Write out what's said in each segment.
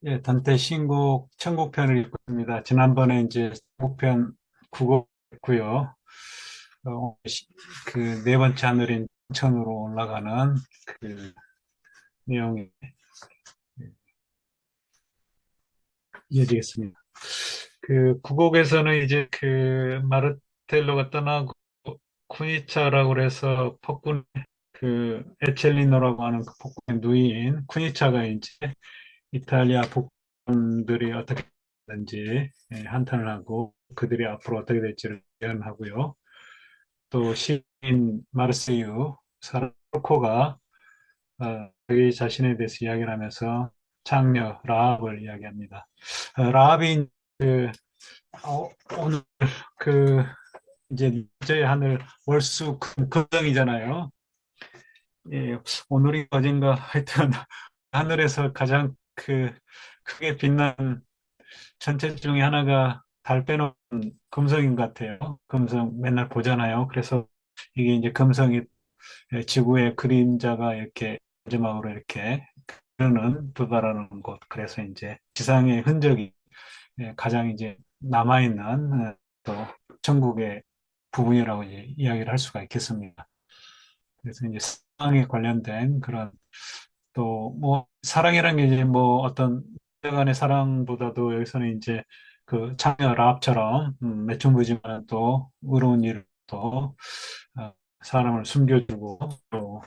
예, 단테 신곡 천국편을 읽고 있습니다. 지난번에 이제 목편 국어했고요. 그 네 번째 하늘인 천으로 올라가는 그 내용이 이어지겠습니다. 그 구곡에서는 이제 그 마르텔로가 떠나고 쿠니차라고 그래서 폭군 그 에첼리노라고 하는 그 폭군의 누이인 쿠니차가 이제 이탈리아 북군들이 어떻게 되는지 한탄을 하고 그들이 앞으로 어떻게 될지를 예언하고요. 또 시인 마르세유 사르코가 그의 자신에 대해서 이야기를 하면서 장녀 라합을 이야기합니다. 라합이 그, 오늘 그 이제 저의 하늘 월수 금성이잖아요. 예, 오늘이 어젠가 하여튼 하늘에서 가장 그 크게 빛난 천체 중에 하나가 달 빼놓은 금성인 것 같아요. 금성 맨날 보잖아요. 그래서 이게 이제 금성이 지구의 그림자가 이렇게 마지막으로 이렇게 흐르는 도달하는 곳. 그래서 이제 지상의 흔적이 가장 이제 남아있는 또 천국의 부분이라고 이제 이야기를 할 수가 있겠습니다. 그래서 이제 사랑에 관련된 그런 또 뭐 사랑이라는 게 이제 뭐 어떤 간의 사랑보다도 여기서는 이제 그 창녀 라합처럼 매춘부지만 또 의로운 일을 또 사람을 숨겨주고 또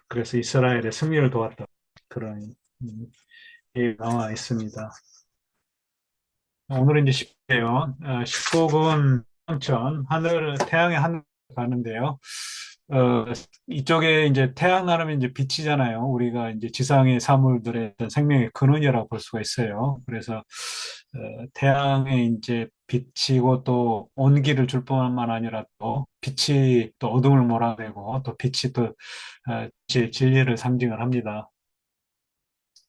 그래서 이스라엘의 승리를 도왔던 그런 얘기가 나와 있습니다. 오늘은 이제 10회요. 10곡은 황천, 태양의 하늘 가는데요. 어, 이쪽에 이제 태양 나라면 이제 빛이잖아요. 우리가 이제 지상의 사물들의 어떤 생명의 근원이라고 볼 수가 있어요. 그래서 태양의 이제 빛이고 또 온기를 줄 뿐만 아니라 또 빛이 또 어둠을 몰아내고 또 빛이 또 진리를 상징을 합니다.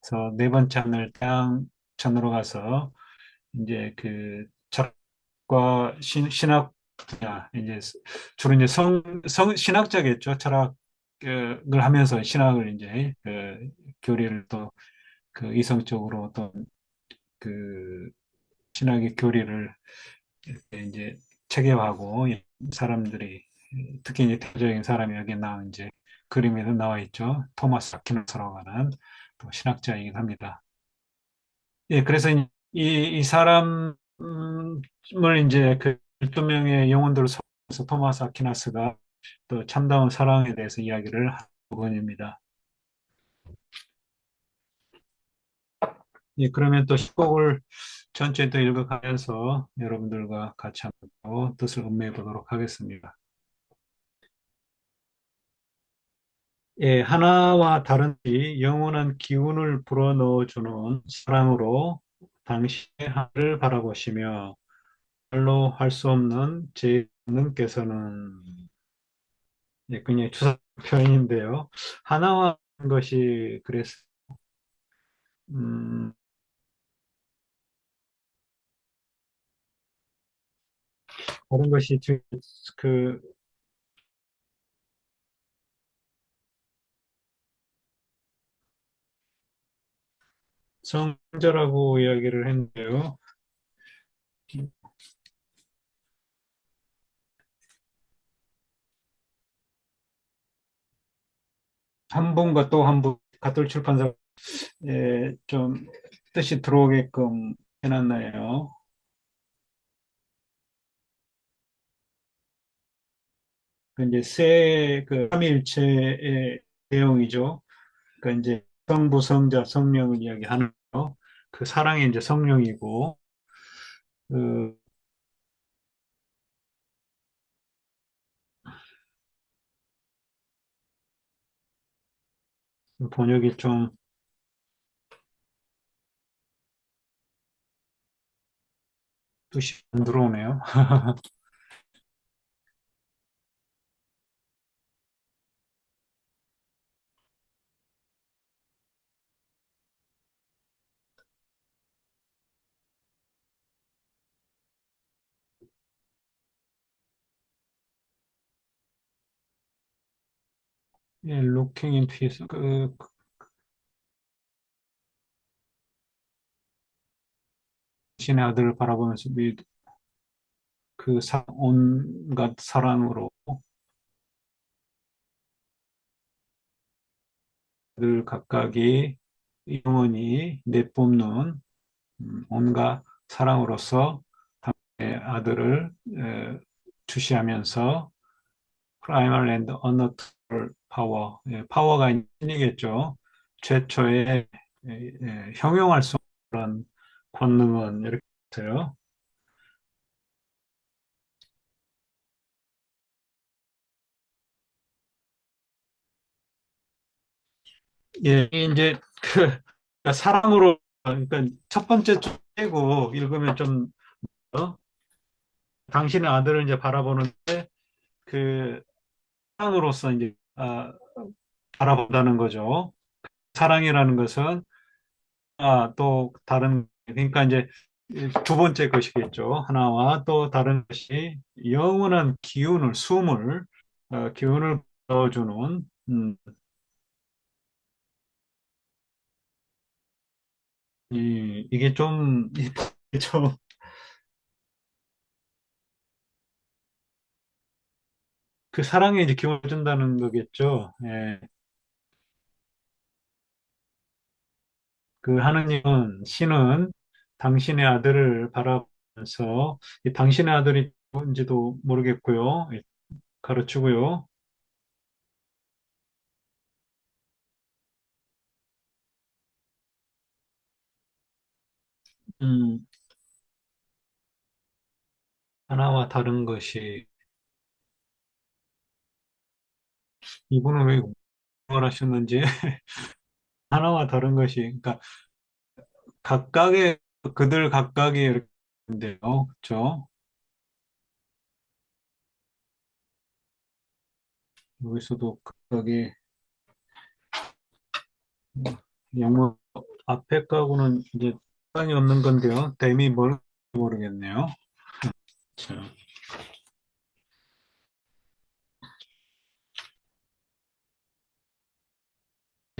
그래서 네 번째 하늘 태양천으로 가서 이제 그 철학과 신학 분야, 이제 주로 이제 신학자겠죠. 철학을 하면서 신학을 이제 교리를 또 그 이성적으로 또 그 신학의 교리를 이제 체계화하고 사람들이 특히 이제 대표적인 사람이 여기 나온 이제 그림에도 나와 있죠. 토마스 아퀴나스라고 하는 또 신학자이긴 합니다. 예, 그래서 이 사람을 이제 그 12명의 영혼들을 통해서 토마스 아퀴나스가 또 참다운 사랑에 대해서 이야기를 한 부분입니다. 예, 그러면 또 10곡을 전체 또 읽어가면서 여러분들과 같이 한번 또 뜻을 음미해 보도록 하겠습니다. 예, 하나와 다른지 영원한 기운을 불어넣어주는 사랑으로 당신의 하늘을 바라보시며 말로 할 수 없는 제 능께서는 예, 굉장히 추상 표현인데요. 하나와 하는 것이 그래서 음, 다른 것이 그 성자라고 이야기를 했는데요. 한 분과 또 한 분, 가톨 출판사 좀 뜻이 들어오게끔 해놨나요? 그 이제 그 삼위일체의 내용이죠. 그러니까 이제 성부, 성자, 성령을 이야기하는 거. 그 사랑이 이제 성령이고, 그 번역이 좀 뜻이 안 들어오네요. 예, Looking in Peace. 신의 아들을 바라보면서 온갖 사랑으로 늘 각각이 영원히 내뿜는 온갖 사랑으로서 당신의 아들을 주시하면서 primal and unnatural power, 파워가 신이겠죠. 최초의 형용할 수 없는 권능은 이렇게 있어요. 예, 이제 사랑으로 그러니까 첫 번째 쪽이고 읽으면 좀 당신의 아들을 이제 바라보는데 그 사랑으로서 이제 바라본다는 거죠. 사랑이라는 것은 또 다른 그러니까 이제 두 번째 것이겠죠. 하나와 또 다른 것이 영원한 기운을 넣어주는 이게 좀 좀 그 사랑에 이제 기운을 준다는 거겠죠. 예. 그 하느님은 신은 당신의 아들을 바라보면서 이 당신의 아들이 뭔지도 모르겠고요. 가르치고요. 음, 하나와 다른 것이 이분은 왜 말하셨는지 하나와 다른 것이 그러니까 각각의 그들 각각이 이렇게 인데요. 그렇죠? 여기서도 각각이 영문 앞에 가고는 이제 상관이 없는 건데요. 댐이 뭘 모르겠네요. 자,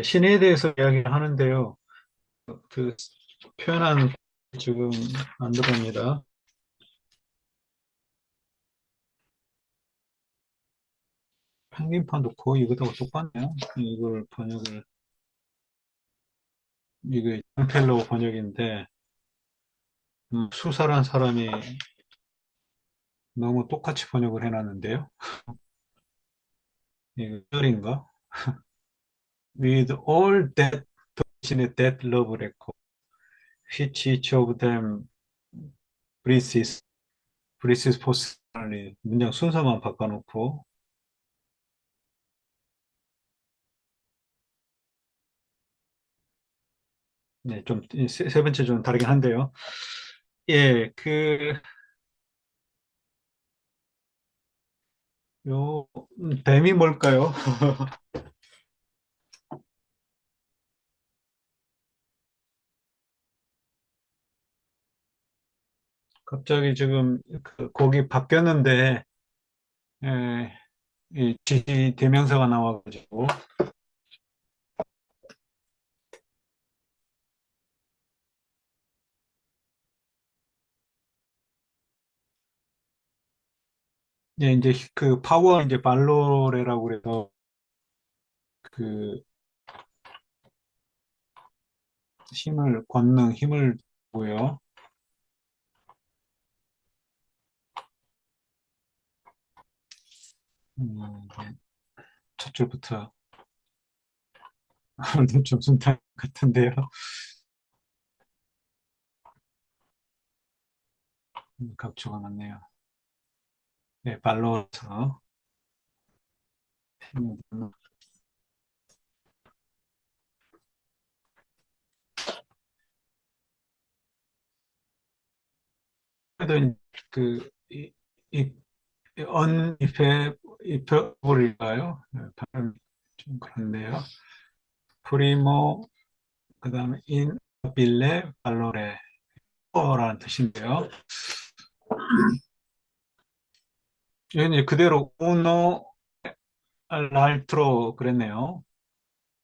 신에 대해서 이야기를 하는데요. 그 표현한 지금 안 들어옵니다. 평균판도 거의 이거하고 똑같네요. 이걸 번역을 이게 펠로우 번역인데 수사란 사람이 너무 똑같이 번역을 해놨는데요. 이거 쩔인가? With all that 당신의 that love를 했고 which each of them breathes breathes personally 문장 순서만 바꿔놓고 네, 좀 세 번째 좀 다르긴 한데요. 예, 요 뱀이 뭘까요? 갑자기 지금 그 곡이 바뀌었는데 예, 이 지시 대명사가 나와가지고 예, 이제 그 파워 이제 발로레라고 그래서 그 힘을 보여. 첫 줄부터 좀 순탄 같은데요. 각초가 많네요. 네, 발로서 그래도 그 이, 언이페블일까요? 발음이 좀 그런데요. 프리모 그다음에 인빌레 발로레 라는 뜻인데요. 여기 이제 그대로 우노 알트로 그랬네요.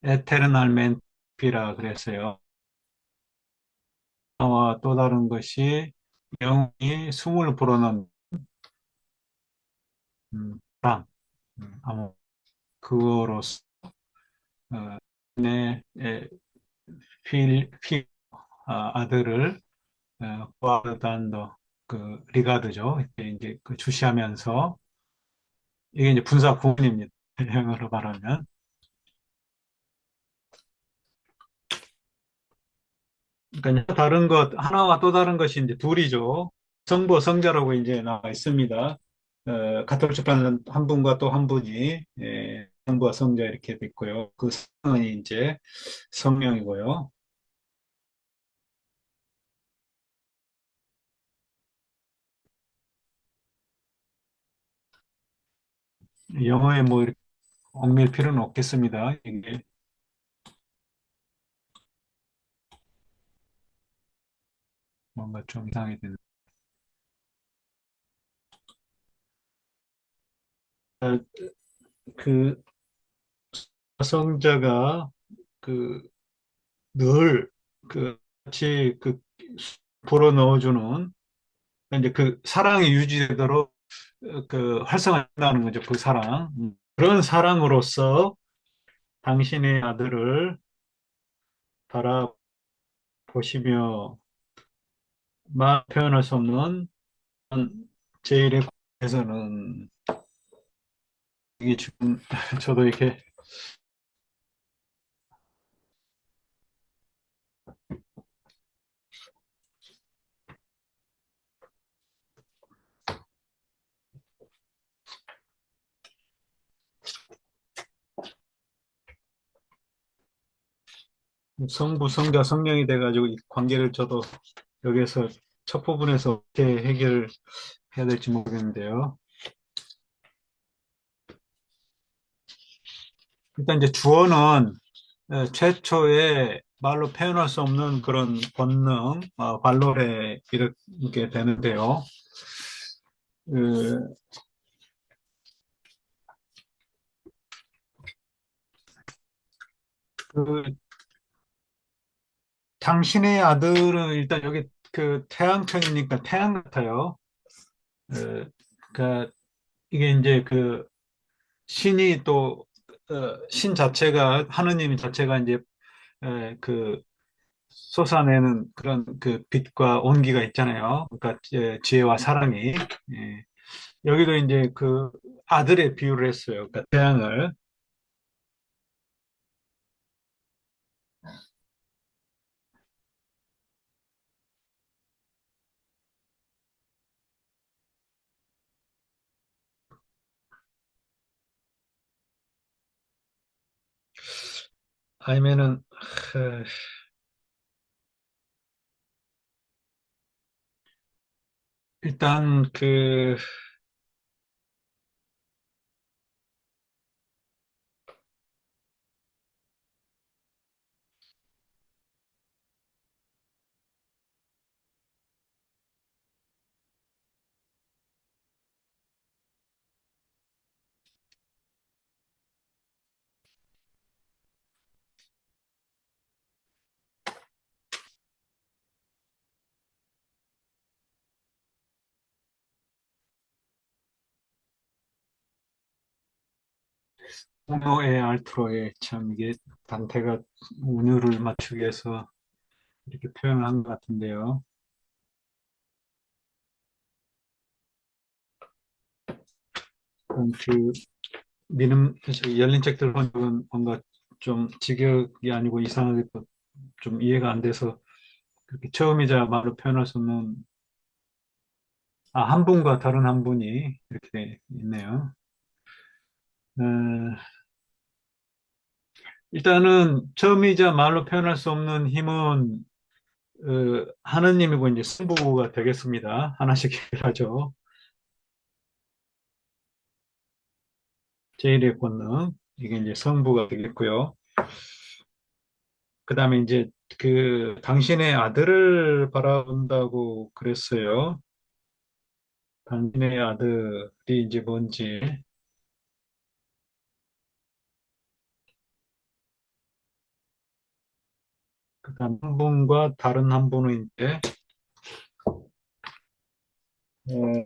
에테르날 멘피라 그랬어요. 하나와 또 다른 것이 영이 숨을 불어넣는 사랑, 아무 그거로서 내 필 아들을 구아르단도 그 리가드죠. 이제 그 주시하면서 이게 이제 분사 구문입니다. 영어로 말하면. 그러니까 다른 것 하나와 또 다른 것이 이제 둘이죠. 성부 성자라고 이제 나와 있습니다. 가톨릭 출판은 한 분과 또 한 분이 성부와 성자 이렇게 돼 있고요. 그 성은 이제 성령이고요. 영어에 뭐 이렇게 얽매일 필요는 없겠습니다. 이게 뭔가 좀 이상하게 되는. 어, 그 성자가 그 늘 그 같이 그 불어 넣어주는 이제 그 사랑이 유지되도록 그 활성화한다는 거죠. 그 사랑. 그런 사랑으로서 당신의 아들을 바라보시며 말 표현할 수 없는 제일의 에서는 이게 지금 저도 이렇게 성부, 성자, 성령이 돼가지고 이 관계를 저도 여기에서 첫 부분에서 어떻게 해결해야 될지 모르겠는데요. 일단 이제 주어는 최초의 말로 표현할 수 없는 그런 본능, 발로레 이렇게 되는데요. 그, 그 당신의 아들은 일단 여기 그 태양천이니까 태양 같아요. 그러니까 이게 이제 그 신이 또 신 자체가 하느님 자체가 이제 그 솟아내는 그런 그 빛과 온기가 있잖아요. 그러니까 지혜와 사랑이 여기도 이제 그 아들의 비유를 했어요. 그러니까 태양을 아니면은 어, 일단 그 호노의 알트로의 참 이게 단테가 운율을 맞추기 위해서 이렇게 표현한 것 같은데요. 그 미는 열린 책들 본 적은 뭔가 좀 직역이 아니고 이상하게 또좀 이해가 안 돼서 그렇게 처음이자 말로 표현할 수 없는 한 분과 다른 한 분이 이렇게 돼 있네요. 어, 일단은 처음이자 말로 표현할 수 없는 힘은 하느님이고 이제 승부가 되겠습니다. 하나씩 해야죠. 제일의 권능 이게 이제 성부가 되겠고요. 그다음에 이제 그 당신의 아들을 바라본다고 그랬어요. 당신의 아들이 이제 뭔지 그다음 한 분과 다른 한 분은 이제 어,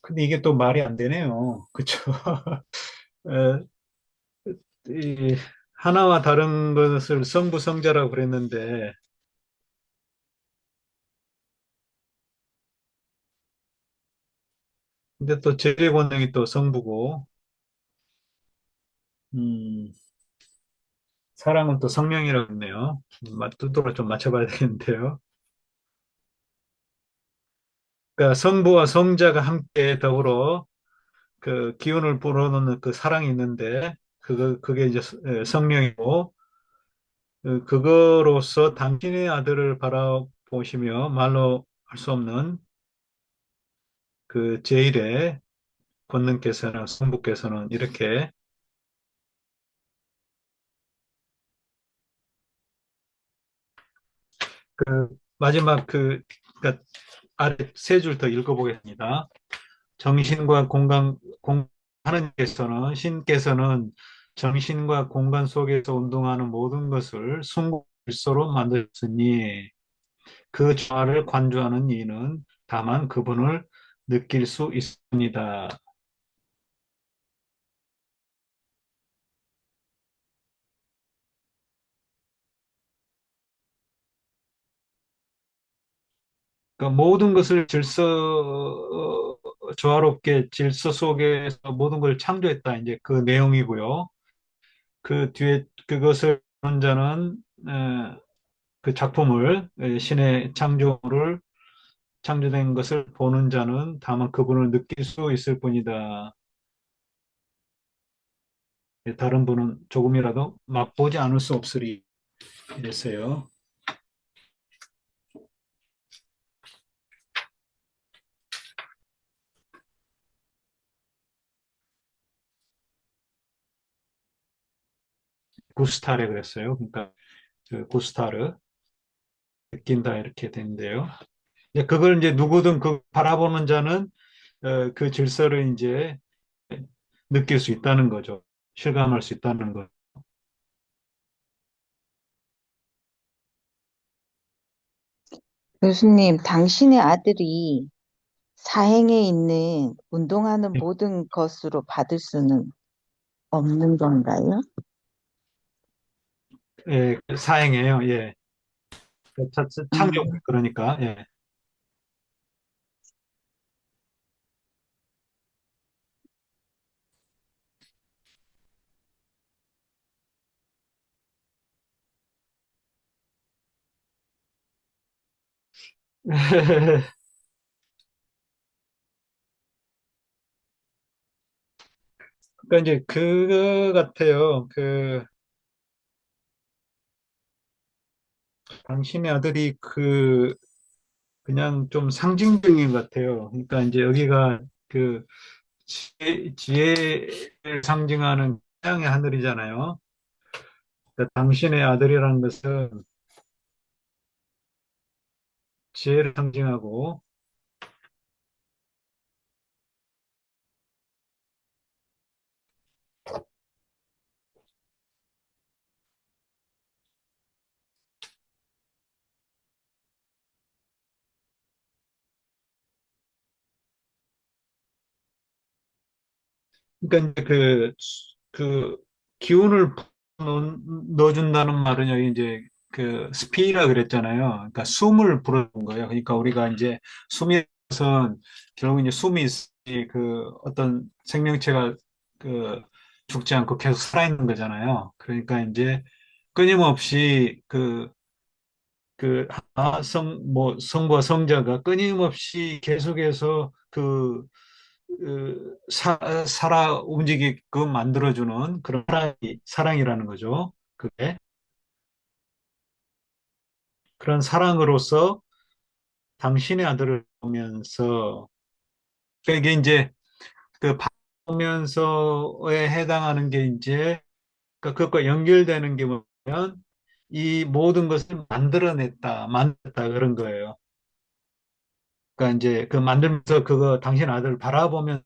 근데 이게 또 말이 안 되네요. 그쵸? 어, 이 하나와 다른 것을 성부성자라고 그랬는데 근데 또 제재 권능이 또 성부고 음, 사랑은 또 성령이라고 했네요. 뜻도를 좀 맞춰봐야 되겠는데요. 그러니까 성부와 성자가 함께 더불어 그 기운을 불어넣는 그 사랑이 있는데 그게 이제 성령이고 그거로서 당신의 아들을 바라보시며 말로 할 수 없는 그 제일의 권능께서는 성부께서는 이렇게 그 마지막 그러니까 아래 세 줄 더 읽어보겠습니다. 정신과 공간 하나님께서는 신께서는 정신과 공간 속에서 운동하는 모든 것을 순고 질서로 만드셨으니 그 조화를 관주하는 이는 다만 그분을 느낄 수 있습니다. 그러니까 모든 것을 조화롭게 질서 속에서 모든 걸 창조했다. 이제 그 내용이고요. 그 뒤에 그것을 보는 자는 그 작품을 신의 창조물을 창조된 것을 보는 자는 다만 그분을 느낄 수 있을 뿐이다. 다른 분은 조금이라도 맛보지 않을 수 없으리 이랬어요. 구스타레 그랬어요. 그러니까 그 구스타르 느낀다 이렇게 되는데요. 이제 그걸 이제 누구든 그 바라보는 자는 그 질서를 이제 느낄 수 있다는 거죠. 실감할 수 있다는 거. 교수님, 당신의 아들이 사행에 있는 운동하는 모든 것으로 받을 수는 없는 건가요? 예, 사행이에요. 예. 창조 음. 그러니까 예. 그러니까 이제 그거 같아요. 당신의 아들이 그냥 좀 상징적인 것 같아요. 그러니까 이제 여기가 그 지혜를 상징하는 태양의 하늘이잖아요. 그러니까 당신의 아들이라는 것은 지혜를 상징하고, 그러니까 이제 그 기운을 넣어준다는 말은 여기 이제 그 스피라 그랬잖아요. 그러니까 숨을 불어넣는 거예요. 그러니까 우리가 이제 숨이 것은 결국 이제 숨이 있으니 그 어떤 생명체가 그 죽지 않고 계속 살아있는 거잖아요. 그러니까 이제 끊임없이 성부와 성자가 끊임없이 계속해서 살아 움직이게끔 만들어주는 그런 사랑이라는 거죠. 그게 그런 사랑으로서 당신의 아들을 보면서 이게 이제 그 보면서에 해당하는 게 이제 그것과 연결되는 게 뭐냐면 이 모든 것을 만들었다 그런 거예요. 그러니까 이제 그 만들면서 그거 당신 아들을 바라보면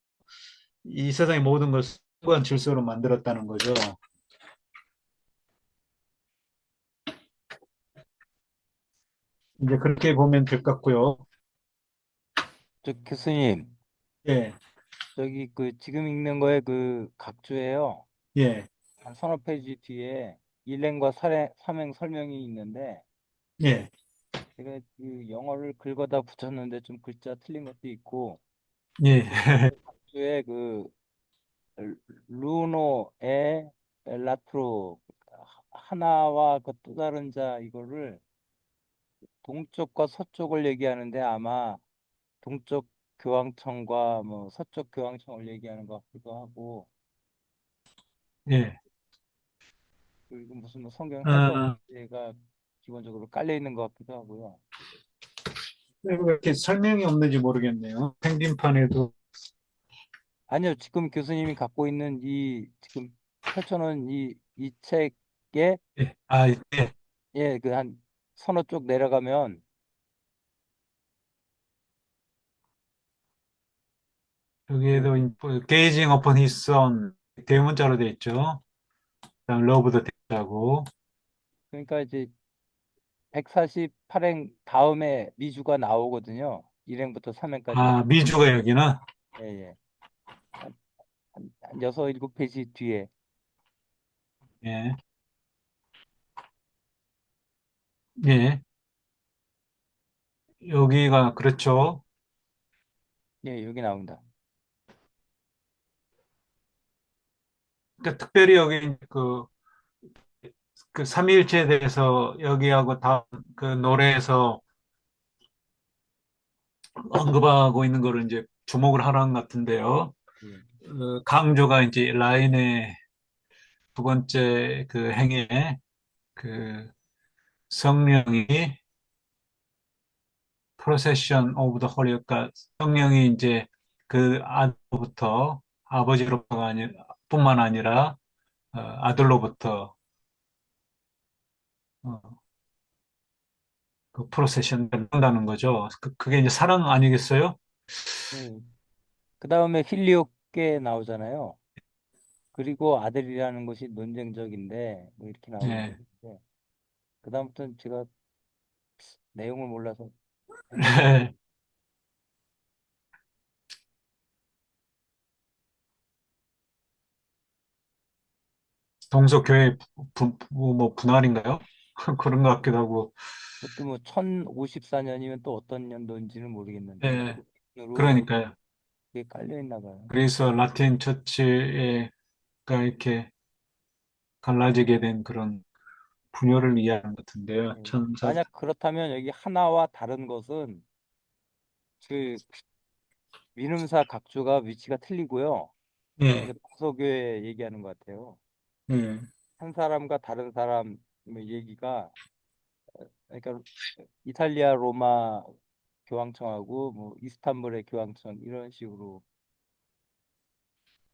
이 세상의 모든 것을 무한 질서로 만들었다는 거죠. 이제 그렇게 보면 될 것 같고요. 저 교수님, 예, 저기 그 지금 읽는 거에 그 각주에요. 예, 한 서너 페이지 뒤에 일행과 삼행 설명이 있는데 예, 제가 그 영어를 긁어다 붙였는데 좀 글자 틀린 것도 있고 예. 그 각주에 그 루노에 라트로 하나와 그 또 다른 자 이거를 동쪽과 서쪽을 얘기하는데 아마 동쪽 교황청과 뭐 서쪽 교황청을 얘기하는 것 같기도 하고 예. 그리고 무슨 뭐 성경 어, 해석제가 기본적으로 깔려 있는 것 같기도 하고요. 왜 이렇게 설명이 없는지 모르겠네요. 생긴판에도. 아니요, 지금 교수님이 갖고 있는 이 지금 펼쳐놓은 이 책에 예. 아, 예. 예, 그 한 서너 쪽 내려가면 그 여기에도 Gazing upon his son 대문자로 돼 있죠. 그다음 Love the Dead하고 그러니까 이제 148행 다음에 미주가 나오거든요. 1행부터 3행까지 아, 미주가 여기나? 예, 예. 한 여섯 일곱 페이지 뒤에 예, 예. 여기가 그렇죠. 예, 여기 나옵니다. 그러니까 특별히 여기 그 삼위일체에 대해서 여기하고 다음 그 노래에서 언급하고 있는 거를 이제 주목을 하라는 것 같은데요. 예. 강조가 이제 라인의 두 번째 그 행에 그 성령이 procession of the holy, 그러니까 성령이 이제 그 아들로부터 아버지로부터가 뿐만 아니라 아들로부터 어, 그 프로세션 된다는 거죠. 그게 이제 사랑 아니겠어요? 예. 그 다음에 필리오께 나오잖아요. 그리고 아들이라는 것이 논쟁적인데 뭐 이렇게 나오는데 예. 그 다음부터는 제가 내용을 몰라서 헷갈리네. 동서교회 뭐 분할인가요? 그런 것 같기도 하고. 그것도 뭐 1054년이면 또 어떤 연도인지는 모르겠는데 예. 으로 그러니까요. 그게 깔려 있나 봐요. 그래서 라틴 처치가 이렇게 갈라지게 된 그런 분열을 이해하는 것 같은데요. 예. 천사. 만약 그렇다면 여기 하나와 다른 것은 그 민음사 각주가 위치가 틀리고요. 예. 이거 동서교회 얘기하는 것 같아요. 예. 한 사람과 다른 사람 얘기가 그러니까 이탈리아 로마 교황청하고 뭐 이스탄불의 교황청 이런 식으로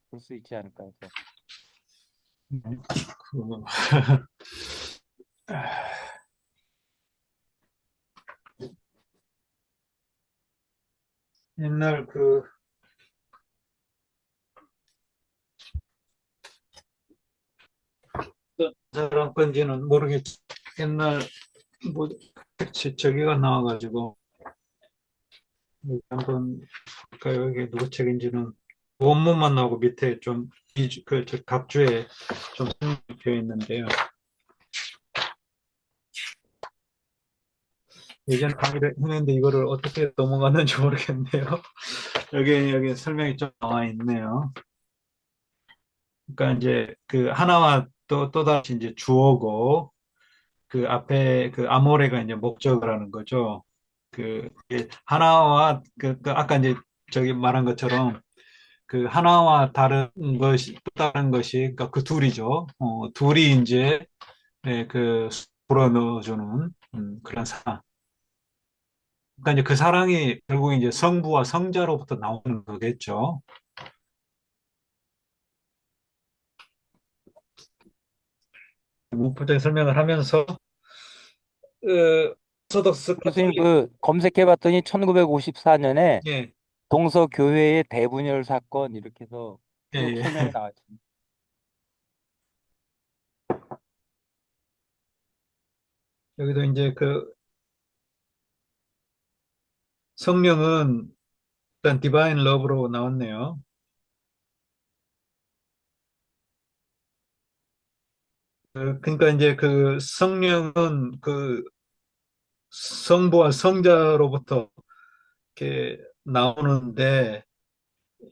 볼 수 있지 않을까 해서 그, 옛날 그 어떤 사람 건지는 모르겠지. 옛날 뭐 저기가 나와가지고 여기 한번 볼까요? 이게 누구 책인지는 원문만 나오고 밑에 좀 그저 각주에 좀 설명되어 있는데요. 예전 강의를 했는데 이거를 어떻게 넘어갔는지 모르겠네요. 여기 설명이 좀 나와 있네요. 그러니까 이제 그 하나와 또 다시 이제 주어고 그 앞에 그 아모레가 이제 목적을 하는 거죠. 이게 하나와 그 아까 이제 저기 말한 것처럼 그 하나와 다른 것이 또 다른 것이 그러니까 그 둘이죠. 둘이 이제 그 불어넣어주는 그런 사랑. 그러니까 이제 그 사랑이 결국 이제 성부와 성자로부터 나오는 거겠죠. 문법적인 설명을 하면서 오소독스 교수님 카톨릭. 그 검색해 봤더니 1954년에 예, 동서교회의 대분열 사건 이렇게 해서 예, 쭉 예. 설명이 나와 있습니다. 여기도 이제 그 성령은 일단 디바인 러브로 나왔네요. 그러니까 이제 그 성령은 그 성부와 성자로부터 이렇게 나오는데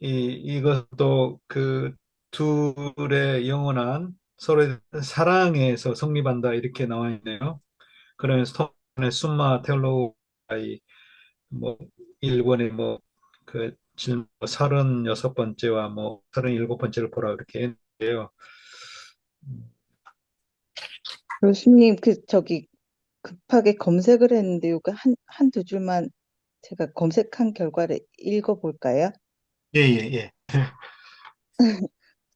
이것도 그 둘의 영원한 서로의 사랑에서 성립한다 이렇게 나와 있네요. 그러면 스톤의 숨마 텔로가이 뭐 일권의 뭐그 질문 36번째와 뭐 37번째를 보라 이렇게 했는데요. 교수님, 저기 급하게 검색을 했는데, 요거 한두 줄만 제가 검색한 결과를 읽어볼까요? 예, 예, 예.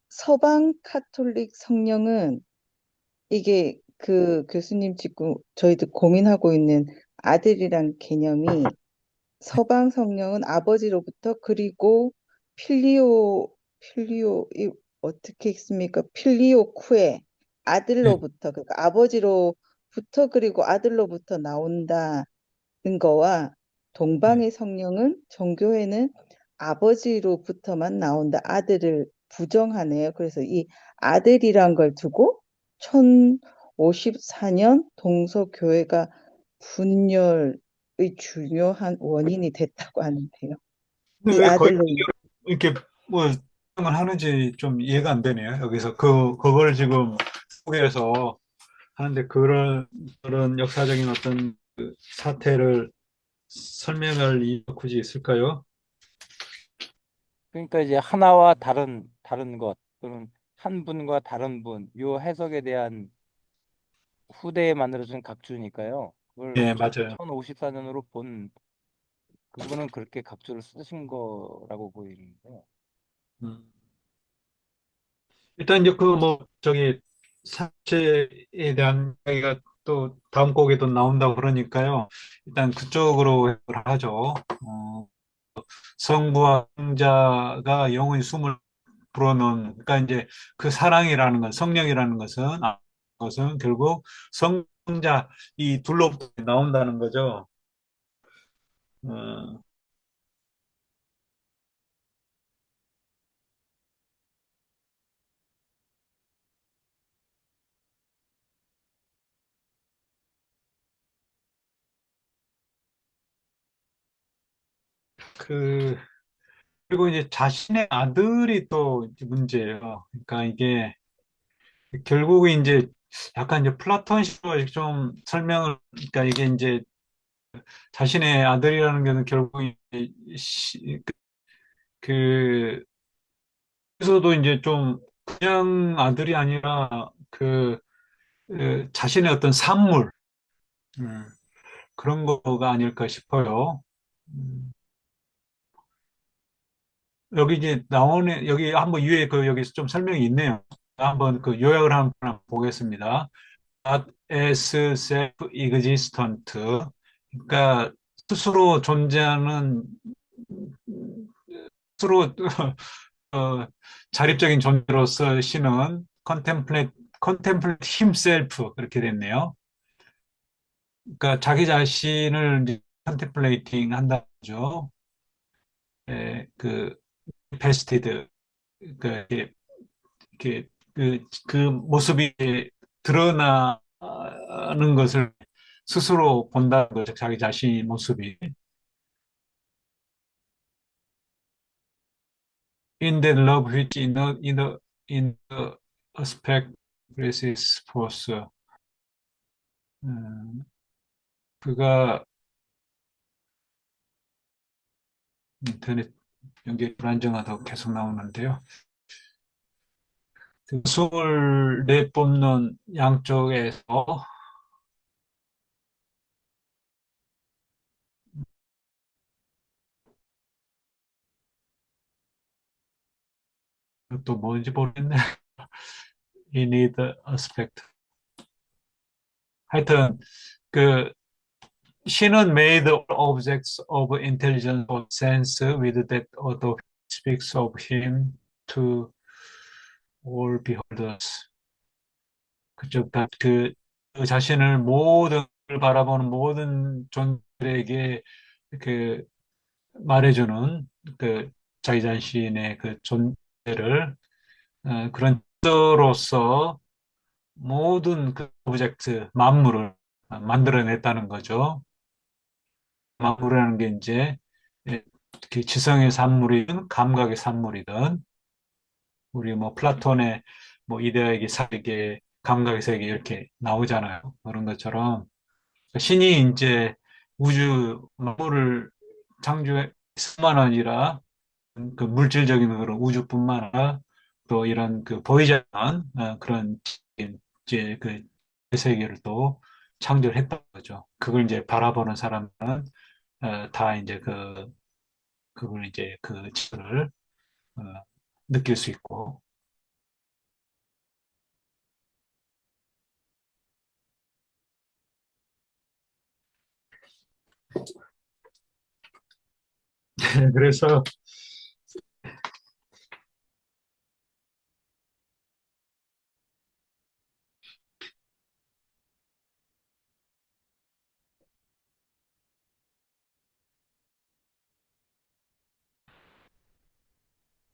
서방 카톨릭 성령은 이게 그 교수님 지금 저희들 고민하고 있는 아들이란 개념이 서방 성령은 아버지로부터 그리고 필리오 어떻게 읽습니까? 필리오 쿠에 예, 아들로부터 그러니까 아버지로부터 그리고 아들로부터 나온다는 거와 예. 동방의 성령은 종교에는 아버지로부터만 나온다 아들을 부정하네요. 그래서 이 아들이란 걸 두고 1054년 동서교회가 분열의 중요한 원인이 됐다고 하는데요. 근데 이 왜 거의 아들로 이렇게 뭐 생각을 하는지 좀 이해가 안 되네요. 여기서 그걸 지금 소개해서 하는데 그런 역사적인 어떤 그 사태를 설명할 이유가 굳이 있을까요? 그러니까 이제 하나와 다른 것 또는 한 분과 다른 분, 요 해석에 대한 후대에 만들어진 각주니까요. 그걸 예, 맞아요. 1054년으로 본 그분은 그렇게 각주를 쓰신 거라고 보이는데. 음. 일단 이제 그 뭐 저기 사체에 대한 이야기가 또 다음 곡에도 나온다고 그러니까요. 일단 그쪽으로 해석을 하죠. 성부와 성자가 영원히 숨을 불어넣은 그러니까 이제 그 사랑이라는 건 성령이라는 것은 결국 성자 이 둘로부터 나온다는 거죠. 어, 그 그리고 이제 자신의 아들이 또 이제 문제예요. 그러니까 이게 결국에 이제 약간 이제 플라톤식으로 좀 설명을 그러니까 이게 이제 자신의 아들이라는 것은 결국 이제 그 그래서도 이제 좀 그냥 아들이 아니라 자신의 어떤 산물 음, 그런 거가 아닐까 싶어요. 음, 여기 이제 나오는 여기 한번 위에 그 여기 좀 설명이 있네요. 한번 그 요약을 한번 보겠습니다. Not as self-existent. 그러니까 스스로 존재하는 스스로 어, 자립적인 존재로서 신은 contemplate himself 그렇게 됐네요. 그러니까 자기 자신을 contemplating 한다죠. 그 vested 그 이렇게 그 모습이 드러나는 것을 스스로 본다는 거죠. 자기 자신 모습이. In that love which in the aspect places forth. 음, 그가 인터넷 연결 불안정하다고 계속 나오는데요. 그 숨을 내뿜는 양쪽에서 또 뭔지 모르겠네. In either aspect. 하여튼 그 신은 made all objects of intelligence or sense with that other speaks of him to all beholders. 그쪽 그 자신을 모든 걸 바라보는 모든 존재에게 그 말해주는 그 자기 자신의 그 존재를 그런 로서 모든 그 오브젝트 만물을 만들어냈다는 거죠. 만물이라는 게 이제 그 지성의 산물이든 감각의 산물이든 우리 뭐 플라톤의 뭐 이데아에게 사에게 감각의 세계 이렇게 나오잖아요. 그런 것처럼 신이 이제 우주 만물을 창조할 뿐만 아니라 그 물질적인 그런 우주뿐만 아니라 또 이런 그 보이지 않는 그런 이제 그 세계를 또 창조를 했던 거죠. 그걸 이제 바라보는 사람은 다 이제 그걸 이제 그 질을 어, 느낄 수 있고 그래서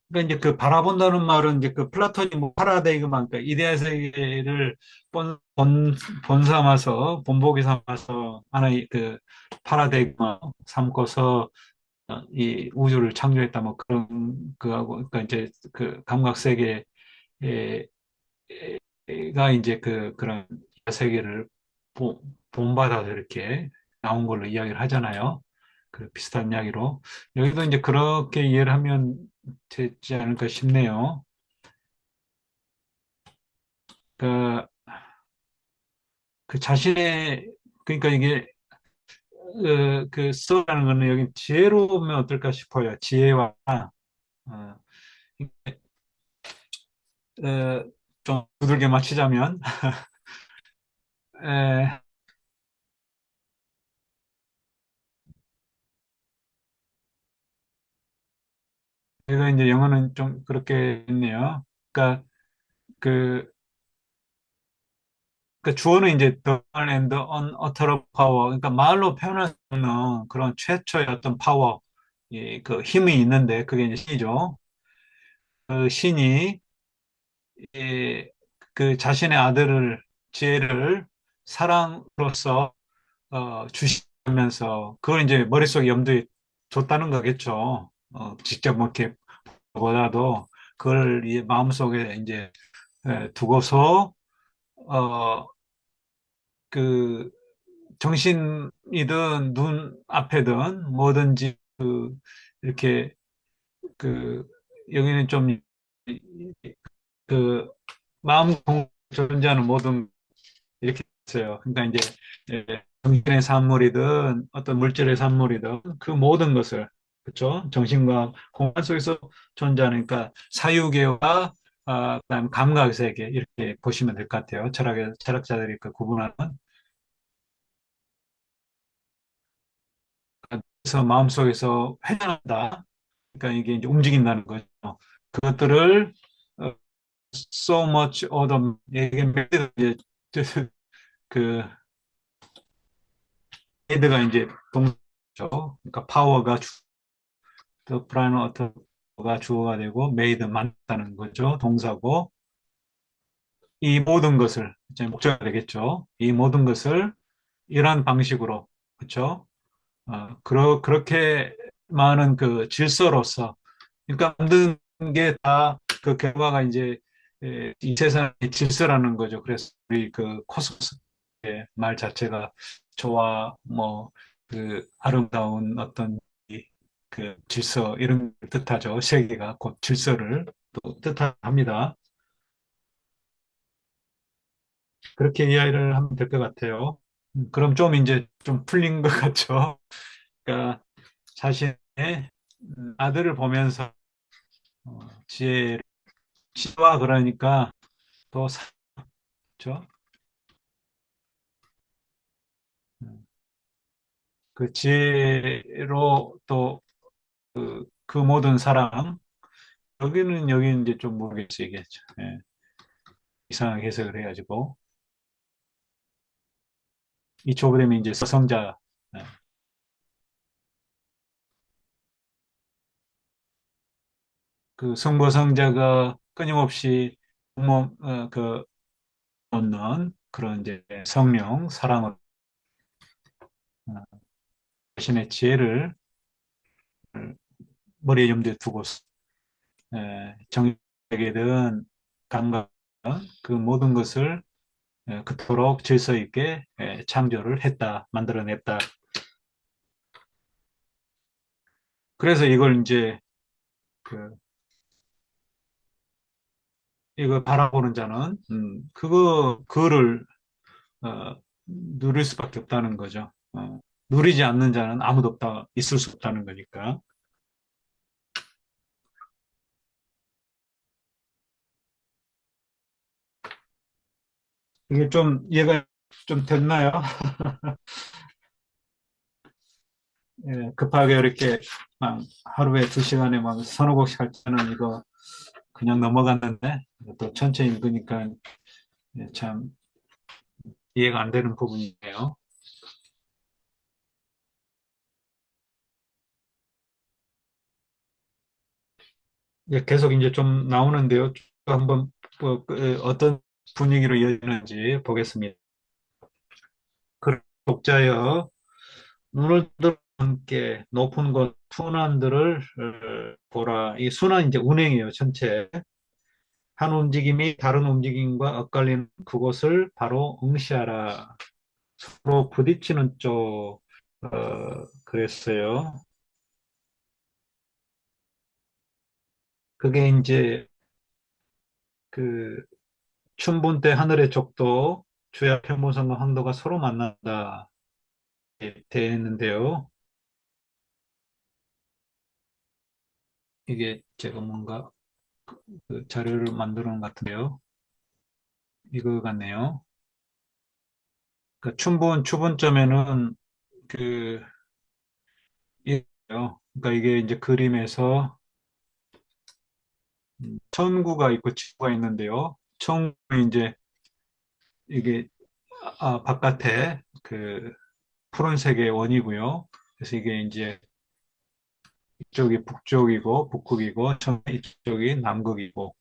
그러니까 이제 그 바라본다는 말은 이제 그 플라톤이 뭐 파라다이그만 그러니까 이데아 세계를 본, 본, 본 삼아서 본보기 삼아서 하나의 그 파라다이그만 삼고서 이 우주를 창조했다 뭐 그런 그하고 그러니까 이제 그 감각 세계가 이제 그런 세계를 본받아서 이렇게 나온 걸로 이야기를 하잖아요. 그 비슷한 이야기로 여기도 이제 그렇게 이해를 하면 되지 않을까 싶네요. 그, 그 자신의 그러니까 이게 그 써라는 거는 여기 지혜로 보면 어떨까 싶어요. 지혜와 어, 좀 두들겨 맞히자면 에, 그래서 이제 영어는 좀 그렇게 했네요. 그러니까 그, 그 주어는 이제 the one and the unutterable power. 그러니까 말로 표현할 수 없는 그런 최초의 어떤 파워, 그 힘이 있는데 그게 이제 신이죠. 그 신이 이, 그 자신의 아들을 지혜를 사랑으로서 주시면서 그걸 이제 머릿속에 염두에 뒀다는 거겠죠. 직접 뭐 이렇게 보다도 그걸 이 마음속에 이제 두고서 어, 그 정신이든 눈 앞에든 뭐든지 이렇게 그 여기는 좀 그 마음 존재하는 모든 이렇게 있어요. 그러니까 이제 정신의 산물이든 어떤 물질의 산물이든 그 모든 것을 그렇죠? 정신과 공간 속에서 존재하니까 사유계와 그다음 감각 세계 이렇게 보시면 될 것 같아요. 철학자들이 그 구분하는 그래서 마음속에서 회전한다. 그러니까 이게 이제 움직인다는 거죠. 그것들을 어, so much other 이게 이제 그 헤드가 이제 동죠. 그러니까 파워가 더 프라이머 어터가 주어가 되고 메이드 만다는 거죠. 동사고 이 모든 것을 이제 목적이 되겠죠. 이 모든 것을 이러한 방식으로 그렇죠. 그렇게 많은 그 질서로서 그러니까 만든 게 다 그 결과가 이제 이 세상의 질서라는 거죠. 그래서 우리 그 코스모스의 말 자체가 조화 뭐 그 아름다운 어떤 그 질서 이런 걸 뜻하죠. 세계가 곧 질서를 또 뜻합니다. 그렇게 이해를 하면 될 것 같아요. 그럼 좀 이제 좀 풀린 것 같죠. 그러니까 자신의 아들을 보면서 지혜와 그러니까 또 죠. 그 지혜로 또 그 모든 사랑 여기는 이제 좀 모르겠어요 이게 예, 이상하게 해석을 해가지고 이 프로그램이 이제 서성자 예, 그 승부성자가 끊임없이 얻는 그런 이제 성령, 사랑을, 자신의 지혜를 머리에 염두에 두고 정에게든 감각 그 모든 것을 그토록 질서 있게 창조를 했다, 만들어냈다. 그래서 이걸 이제 그 이거 바라보는 자는 그거를 누릴 수밖에 없다는 거죠. 누리지 않는 자는 아무도 없다, 있을 수 없다는 거니까. 이게 좀 이해가 좀 됐나요? 예, 급하게 이렇게 막 하루에 2시간에 막 서너 곡씩 할 때는 이거 그냥 넘어갔는데 또 천천히 읽으니까 참 이해가 안 되는 부분이네요. 예, 계속 이제 좀 나오는데요. 한번 어떤 분위기로 이어지는지 보겠습니다. 독자여, 눈을 들어 함께 높은 곳 순환들을 보라. 이 순환 이제 운행이에요, 전체. 한 움직임이 다른 움직임과 엇갈리는 그곳을 바로 응시하라. 서로 부딪히는 쪽, 그랬어요. 그게 이제 그 춘분 때 하늘의 족도, 주야 편무성과 황도가 서로 만난다. 되어 있는데요. 이게 제가 뭔가 그 자료를 만들어 놓은 것 같은데요. 이거 같네요. 그 춘분, 추분점에는 그, 이요. 그러니까 이게 이제 그림에서 천구가 있고 지구가 있는데요. 천구는 이제 이게 바깥에 그 푸른색의 원이고요. 그래서 이게 이제 이쪽이 북쪽이고 북극이고 이쪽이 남극이고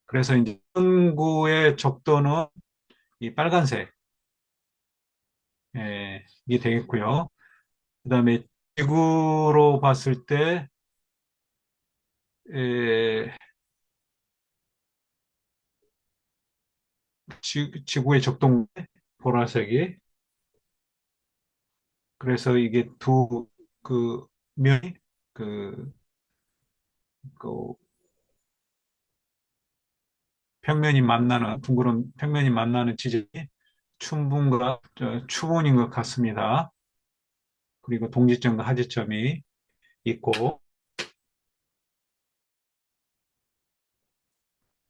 그래서 이제 천구의 적도는 이 빨간색 이 되겠고요. 그다음에 지구로 봤을 때 에, 지구의 적동 보라색이 그래서 이게 두 그 면이 그, 그 평면이 만나는 둥그런 평면이 만나는 지점이 춘분과 추분인 것 같습니다. 그리고 동지점과 하지점이 있고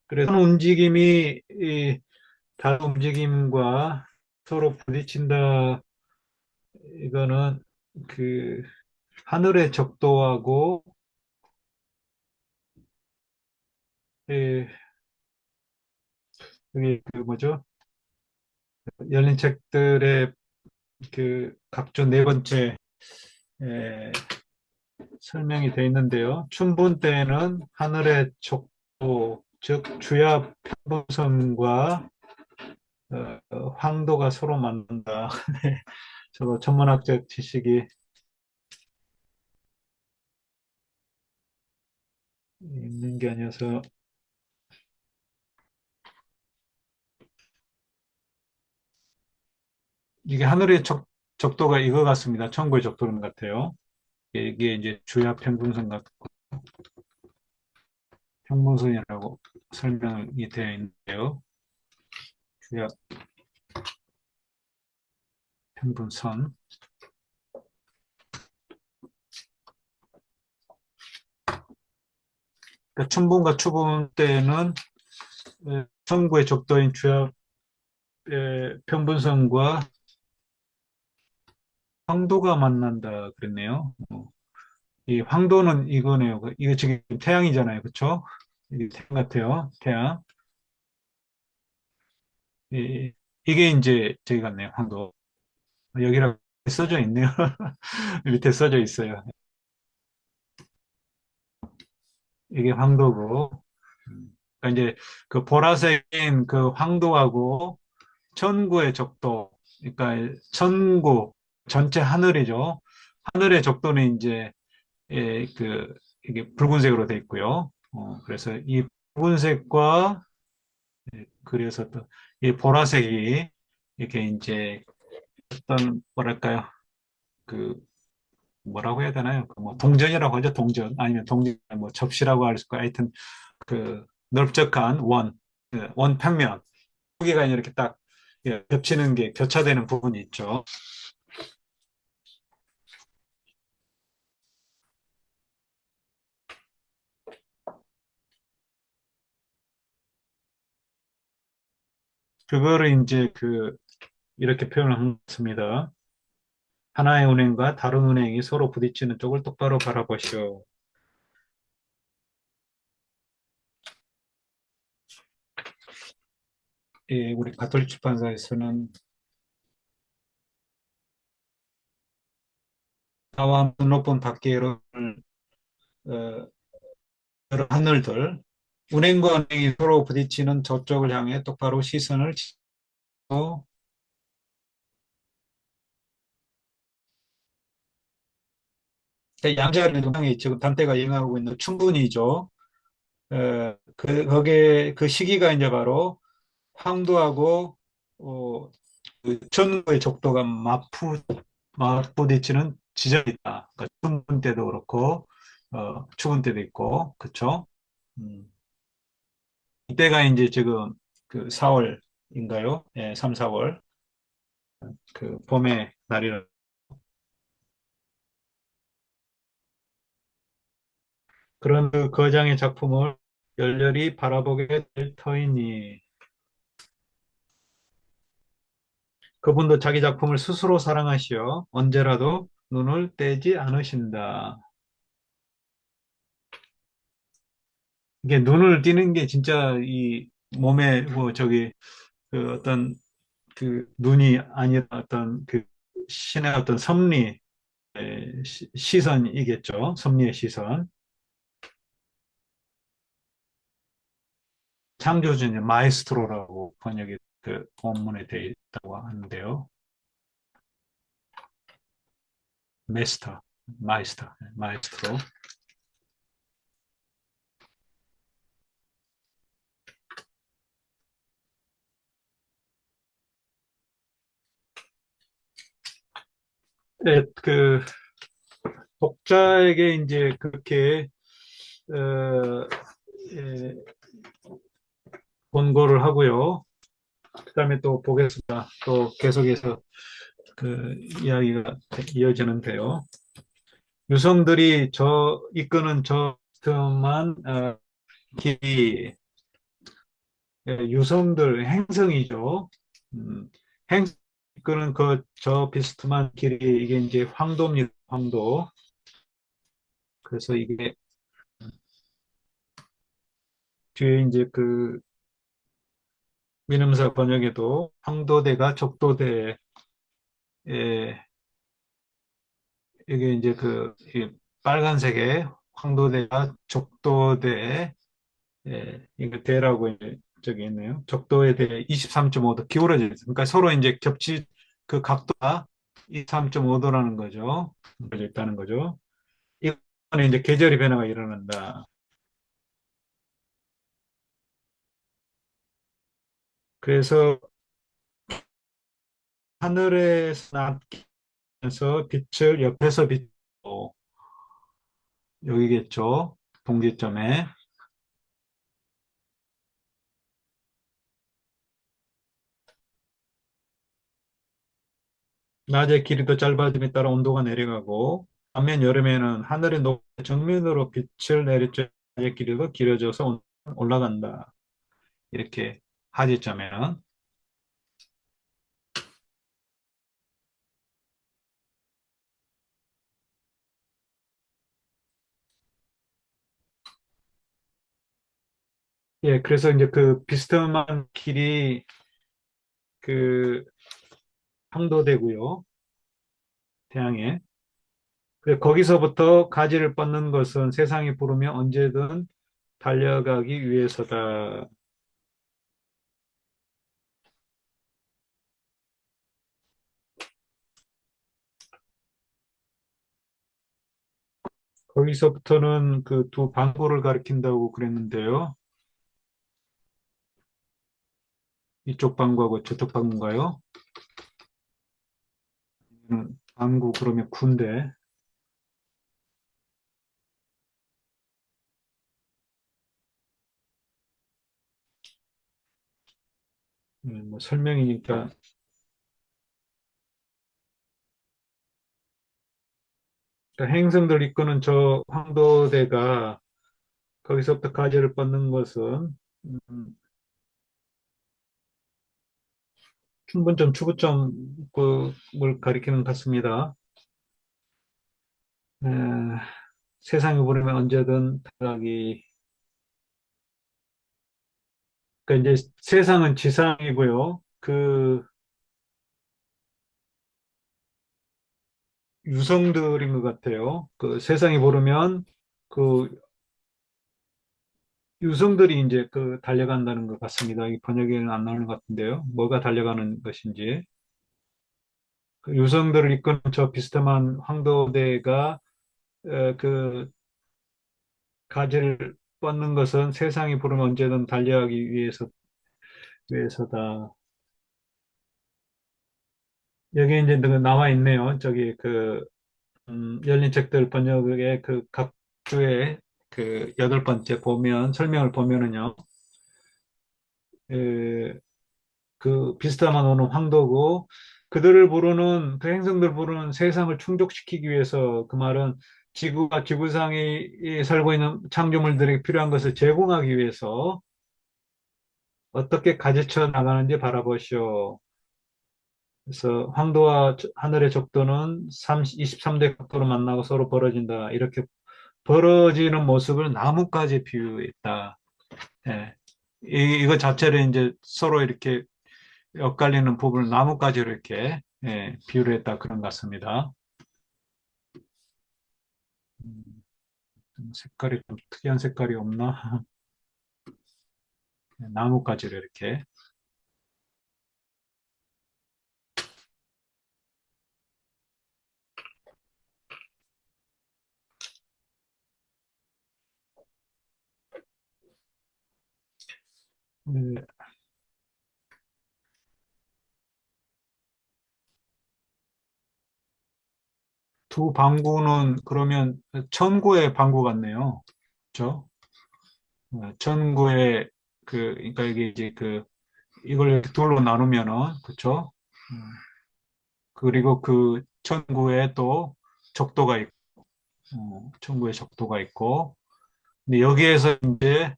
그래서 움직임이 다른 움직임과 서로 부딪힌다. 이거는 그 하늘의 적도하고 예, 여기 그 뭐죠? 열린 책들의 그 각종 네 번째 예, 설명이 되어 있는데요. 춘분 때에는 하늘의 적도, 즉 주야 편부선과 황도가 서로 만난다. 네, 저도 천문학적 지식이 있는 게 아니어서 이게 하늘의 적도가 이거 같습니다. 천구의 적도는 같아요. 이게 이제 주야 평분선 같고 평분선이라고 설명이 되어 있는데요. 주야 평분선. 그러니까 춘분과 추분 때는 천구의 적도인 주야 평분선과 황도가 만난다 그랬네요. 이 황도는 이거네요. 이거 지금 태양이잖아요. 그렇죠? 이게 태양 같아요. 태양. 이게 이제 저기 같네요. 황도. 여기라고 써져 있네요. 밑에 써져 있어요. 이게 황도고, 그러니까 이제 그 보라색인 그 황도하고 천구의 적도, 그러니까 천구 전체 하늘이죠. 하늘의 적도는 이제 이게 붉은색으로 돼 있고요. 그래서 이 붉은색과 그래서 또 이 보라색이 이렇게 이제 어떤 뭐랄까요? 그 뭐라고 해야 되나요? 그뭐 동전이라고 하죠. 동전 아니면 동전 뭐 접시라고 할 수 있고 하여튼 그 넓적한 원 평면 두 개가 이렇게 딱 겹치는 게 교차되는 부분이 있죠. 그거를 이제 이렇게 표현을 했습니다. 하나의 운행과 다른 운행이 서로 부딪히는 쪽을 똑바로 바라보시오. 예, 우리 가톨릭 출판사에서는 나와 높은 밖의 어, 여러 하늘들, 운행과 운행이 서로 부딪히는 저쪽을 향해 똑바로 시선을 치고, 양자를 중앙에 지금 단대가 이행하고 있는 충분히죠. 거기에 그 시기가 이제 바로 황도하고 그 천도의 적도가 맞부딪히는 지점이 있다. 그러니까 춘분 때도 그렇고, 추분 때도 있고, 그쵸? 음, 이때가 이제 지금 그 4월인가요? 예, 3, 4월. 그 봄의 날이라. 그런 그 거장의 작품을 열렬히 바라보게 될 터이니, 그분도 자기 작품을 스스로 사랑하시어 언제라도 눈을 떼지 않으신다. 이게 눈을 띄는 게 진짜 이 몸에 뭐 저기 그 어떤 그 눈이 아니라 어떤 그 신의 어떤 섭리 시선이겠죠. 섭리의 시선. 창조주는 마에스트로라고 번역이 그 원문에 되어 있다고 하는데요. 메스터, 마에스트로. 네, 그 독자에게 이제 그렇게 어, 예, 권고를 하고요. 그다음에 또 보겠습니다. 또 계속해서 그 이야기가 이어지는데요. 유성들이 이끄는 저 틈만 길이 유성들 행성이죠. 음, 행성 이끄는 저 비스듬한 길이 이게 이제 황도입니다. 황도. 그래서 이게 뒤에 이제 그 민음사 번역에도 황도대가 적도대에 이게 이제 이 빨간색의 황도대가 적도대에 이거 대라고 이제 저기 있네요. 적도에 대해 23.5도 기울어져 있어요. 그러니까 서로 이제 그 각도가 23.5도라는 거죠. 걸려 있다는 거죠. 이거는 이제 계절의 변화가 일어난다. 그래서 하늘에서 나면서 빛을 옆에서 비추고 여기겠죠. 동지점에 낮에 길이 더 짧아짐에 따라 온도가 내려가고 반면 여름에는 하늘의 높이 정면으로 빛을 내리쬐 낮의 길이도 길어져서 올라간다. 이렇게 하지점에는 예, 그래서 이제 그 비스듬한 길이 그 항도되고요. 태양에. 거기서부터 가지를 뻗는 것은 세상이 부르면 언제든 달려가기 위해서다. 거기서부터는 그 두 방구를 가리킨다고 그랬는데요. 이쪽 방구하고 저쪽 방구인가요? 방구 그러면 군대. 뭐 설명이니까. 그러니까 행성들 이끄는 저 황도대가 거기서부터 가지를 뻗는 것은 음, 충분점, 추구점을 가리키는 것 같습니다. 에, 세상이 부르면 언제든 다가가기. 그러니까 이제 세상은 지상이고요. 그 유성들인 것 같아요. 그 세상이 부르면 그 유성들이 이제 그 달려간다는 것 같습니다. 이 번역에는 안 나오는 것 같은데요. 뭐가 달려가는 것인지. 그 유성들을 이끄는 저 비스듬한 황도대가 그 가지를 뻗는 것은 세상이 부르면 언제든 달려가기 위해서다. 여기 이제 나와 있네요. 저기 그 열린 책들 번역의 그 각 주에 그 여덟 번째 보면 설명을 보면은요. 그, 그 비스타만 오는 황도고 그들을 부르는 그 행성들 부르는 세상을 충족시키기 위해서 그 말은 지구와 지구상에 살고 있는 창조물들에게 필요한 것을 제공하기 위해서 어떻게 가지쳐 나가는지 바라보시오. 그래서 황도와 하늘의 적도는 23대 각도로 만나고 서로 벌어진다. 이렇게 벌어지는 모습을 나뭇가지에 비유했다. 예. 이거 자체를 이제 서로 이렇게 엇갈리는 부분을 나뭇가지로 이렇게 비유를 했다. 그런 것 같습니다. 색깔이 좀 특이한 색깔이 없나? 나뭇가지로 이렇게. 예, 두 방구는 그러면 천구의 방구 같네요. 그렇죠? 천구의 그러니까 이게 이제 이걸 이렇게 둘로 나누면은 그렇죠? 그리고 그 천구에 또 적도가 있고 천구에 적도가 있고 근데 여기에서 이제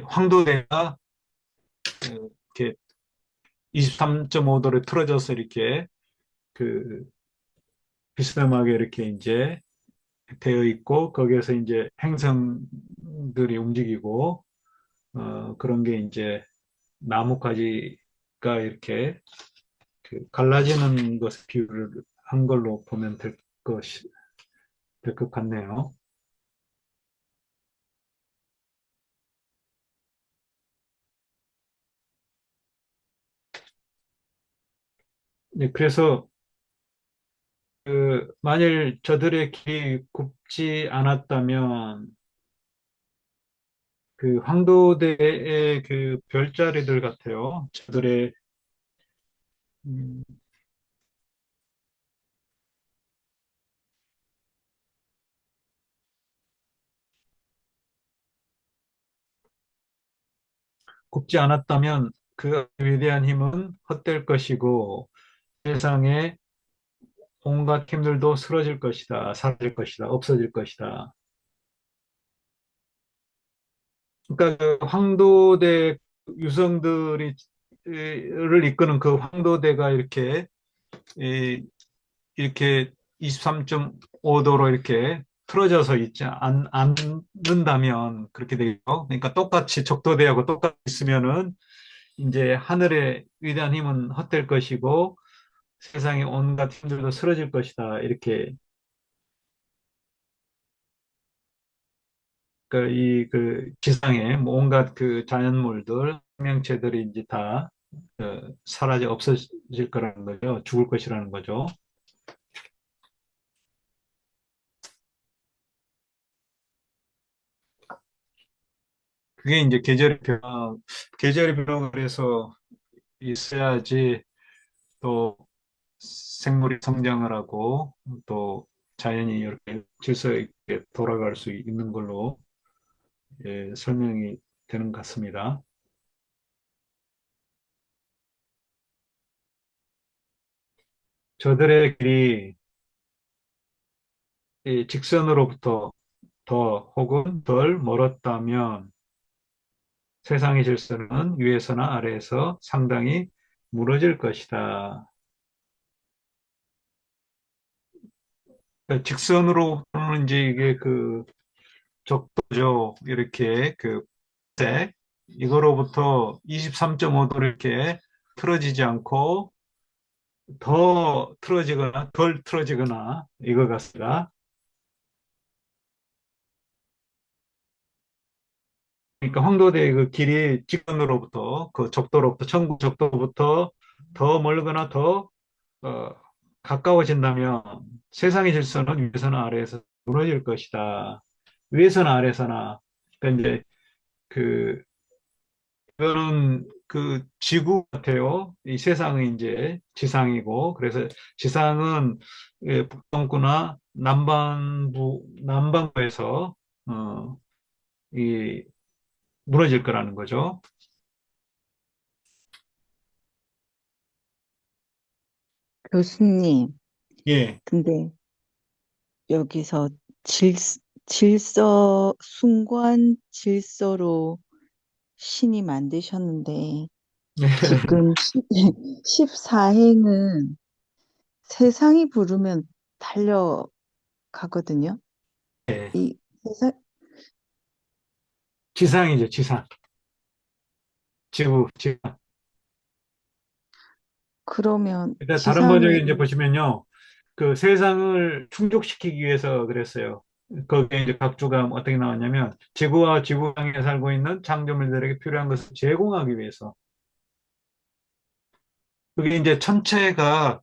황도대가 이렇게 23.5도를 틀어져서 이렇게 그 비스듬하게 이렇게 이제 되어 있고 거기에서 이제 행성들이 움직이고 그런 게 이제 나뭇가지가 이렇게 갈라지는 것을 비유를 한 걸로 보면 될 것 같네요. 네, 그래서 만일 저들의 길이 굽지 않았다면 그 황도대의 그 별자리들 같아요. 저들의 음, 굽지 않았다면 그 위대한 힘은 헛될 것이고 세상에 온갖 힘들도 쓰러질 것이다, 사라질 것이다, 없어질 것이다. 그러니까 그 황도대 유성들이 를 이끄는 그 황도대가 이렇게 23.5도로 이렇게 틀어져서 있지 않는다면 그렇게 되겠죠. 그러니까 똑같이 적도대하고 똑같이 있으면은 이제 하늘의 위대한 힘은 헛될 것이고 세상의 온갖 힘들도 쓰러질 것이다. 이렇게. 그 지상에 뭐 온갖 그 자연물들, 생명체들이 이제 다 사라져 없어질 거라는 거죠. 죽을 것이라는 거죠. 그게 이제 계절의 변화 그래서 있어야지 또 생물이 성장을 하고 또 자연이 이렇게 질서 있게 돌아갈 수 있는 걸로 설명이 되는 것 같습니다. 저들의 길이 이 직선으로부터 더 혹은 덜 멀었다면 세상의 질서는 위에서나 아래에서 상당히 무너질 것이다. 그러니까 직선으로는 이제 이게 그 적도죠. 이렇게 그 색, 이거로부터 23.5도 이렇게 틀어지지 않고 더 틀어지거나 덜 틀어지거나 이거 같습니다. 그러니까 황도대의 그 길이 직선으로부터 그 적도로부터 천국 적도로부터 더 멀거나 더 어, 가까워진다면 세상의 질서는 위에서나 아래에서 무너질 것이다. 위에서나 아래에서나 그러니까 이제 그 이거는 그 지구 같아요. 이 세상은 이제 지상이고 그래서 지상은 북동구나 남반구에서 이 무너질 거라는 거죠. 교수님, 예. 근데 여기서 질, 순간 질서로 신이 만드셨는데, 지금 14행은 세상이 부르면 달려가거든요. 예. 이 세상, 지상이죠, 지상. 지상. 그러면 일단 다른 지상에, 번역에 이제 보시면요. 그 세상을 충족시키기 위해서 그랬어요. 거기에 이제 각주가 어떻게 나왔냐면 지구와 지구상에 살고 있는 창조물들에게 필요한 것을 제공하기 위해서. 그게 이제 천체가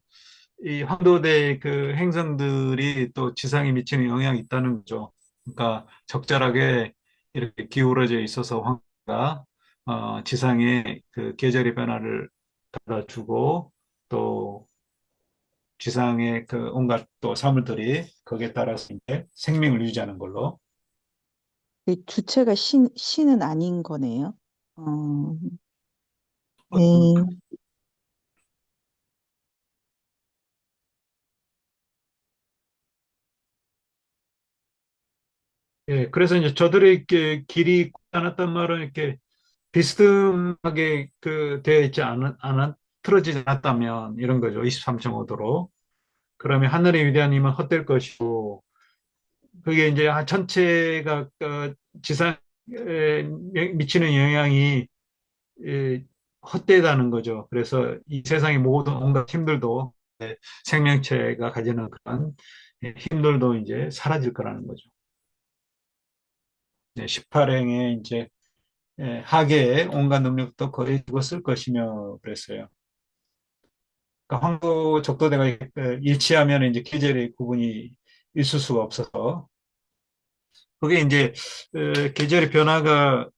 이 황도대 그 행성들이 또 지상에 미치는 영향이 있다는 거죠. 그러니까 적절하게 이렇게 기울어져 있어서 황도가 지상에 그 계절의 변화를 받아주고 또 지상의 그 온갖 또 사물들이 거기에 따라서 이제 생명을 유지하는 걸로. 이 주체가 신은 아닌 거네요. 어, 어떤, 네. 예, 그래서 이제 저들의 이렇게 길이 나눴단 말은 이렇게 비스듬하게 그 되어 있지 틀어지지 않았다면 이런 거죠. 23.5도로. 그러면 하늘의 위대한 힘은 헛될 것이고, 그게 이제 전체가 지상에 미치는 영향이 헛되다는 거죠. 그래서 이 세상의 모든 온갖 힘들도 생명체가 가지는 그런 힘들도 이제 사라질 거라는 거죠. 18행에 이제 하계의 온갖 능력도 거의 죽었을 것이며 그랬어요. 그러니까 황도 적도대가 일치하면 이제 계절의 구분이 있을 수가 없어서 그게 이제 계절의 변화가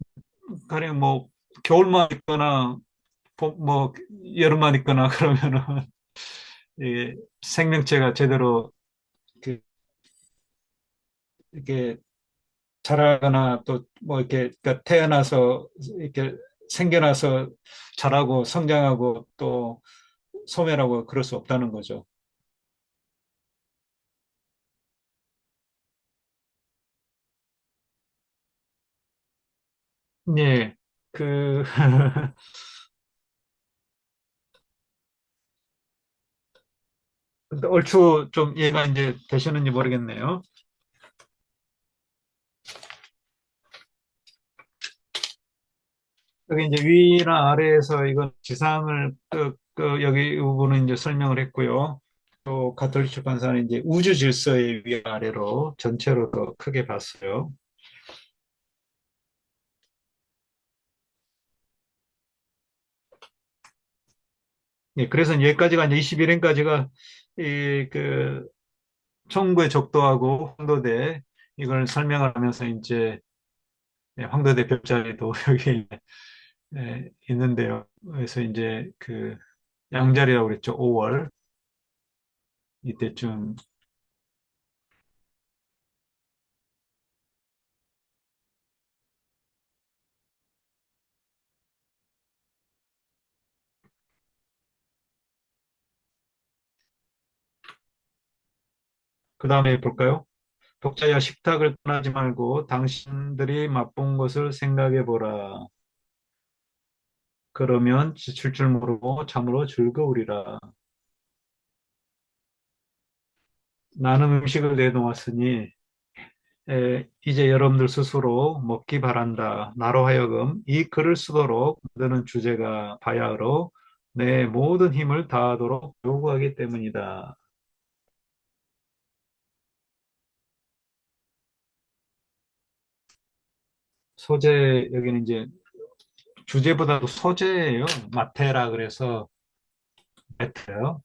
가령 뭐 겨울만 있거나 뭐 여름만 있거나 그러면은 생명체가 제대로 그 이렇게 자라거나 또 뭐 이렇게 그러니까 태어나서 이렇게 생겨나서 자라고 성장하고 또 소멸하고 그럴 수 없다는 거죠. 예, 그 얼추 좀 이해가 이제 되시는지 모르겠네요. 여기 이제 위나 아래에서 이건 지상을 여기 이 부분은 이제 설명을 했고요. 또 가톨릭 출판사는 이제 우주 질서의 위 아래로 전체로 더 크게 봤어요. 예, 그래서 여기까지가 이제 21행까지가 그 청구의 적도하고 황도대 이걸 설명을 하면서 이제 황도대 별자리도 여기 있는데요. 그래서 이제 그 양자리라고 그랬죠. 5월 이때쯤 그 다음에 볼까요? 독자야 식탁을 떠나지 말고 당신들이 맛본 것을 생각해 보라. 그러면 지칠 줄 모르고 참으로 즐거우리라. 나는 음식을 내놓았으니 이제 여러분들 스스로 먹기 바란다. 나로 하여금 이 글을 쓰도록 만드는 주제가 바야흐로 내 모든 힘을 다하도록 요구하기 때문이다. 소재, 여기는 이제 주제보다도 소재예요. 마테라 그래서 마테요.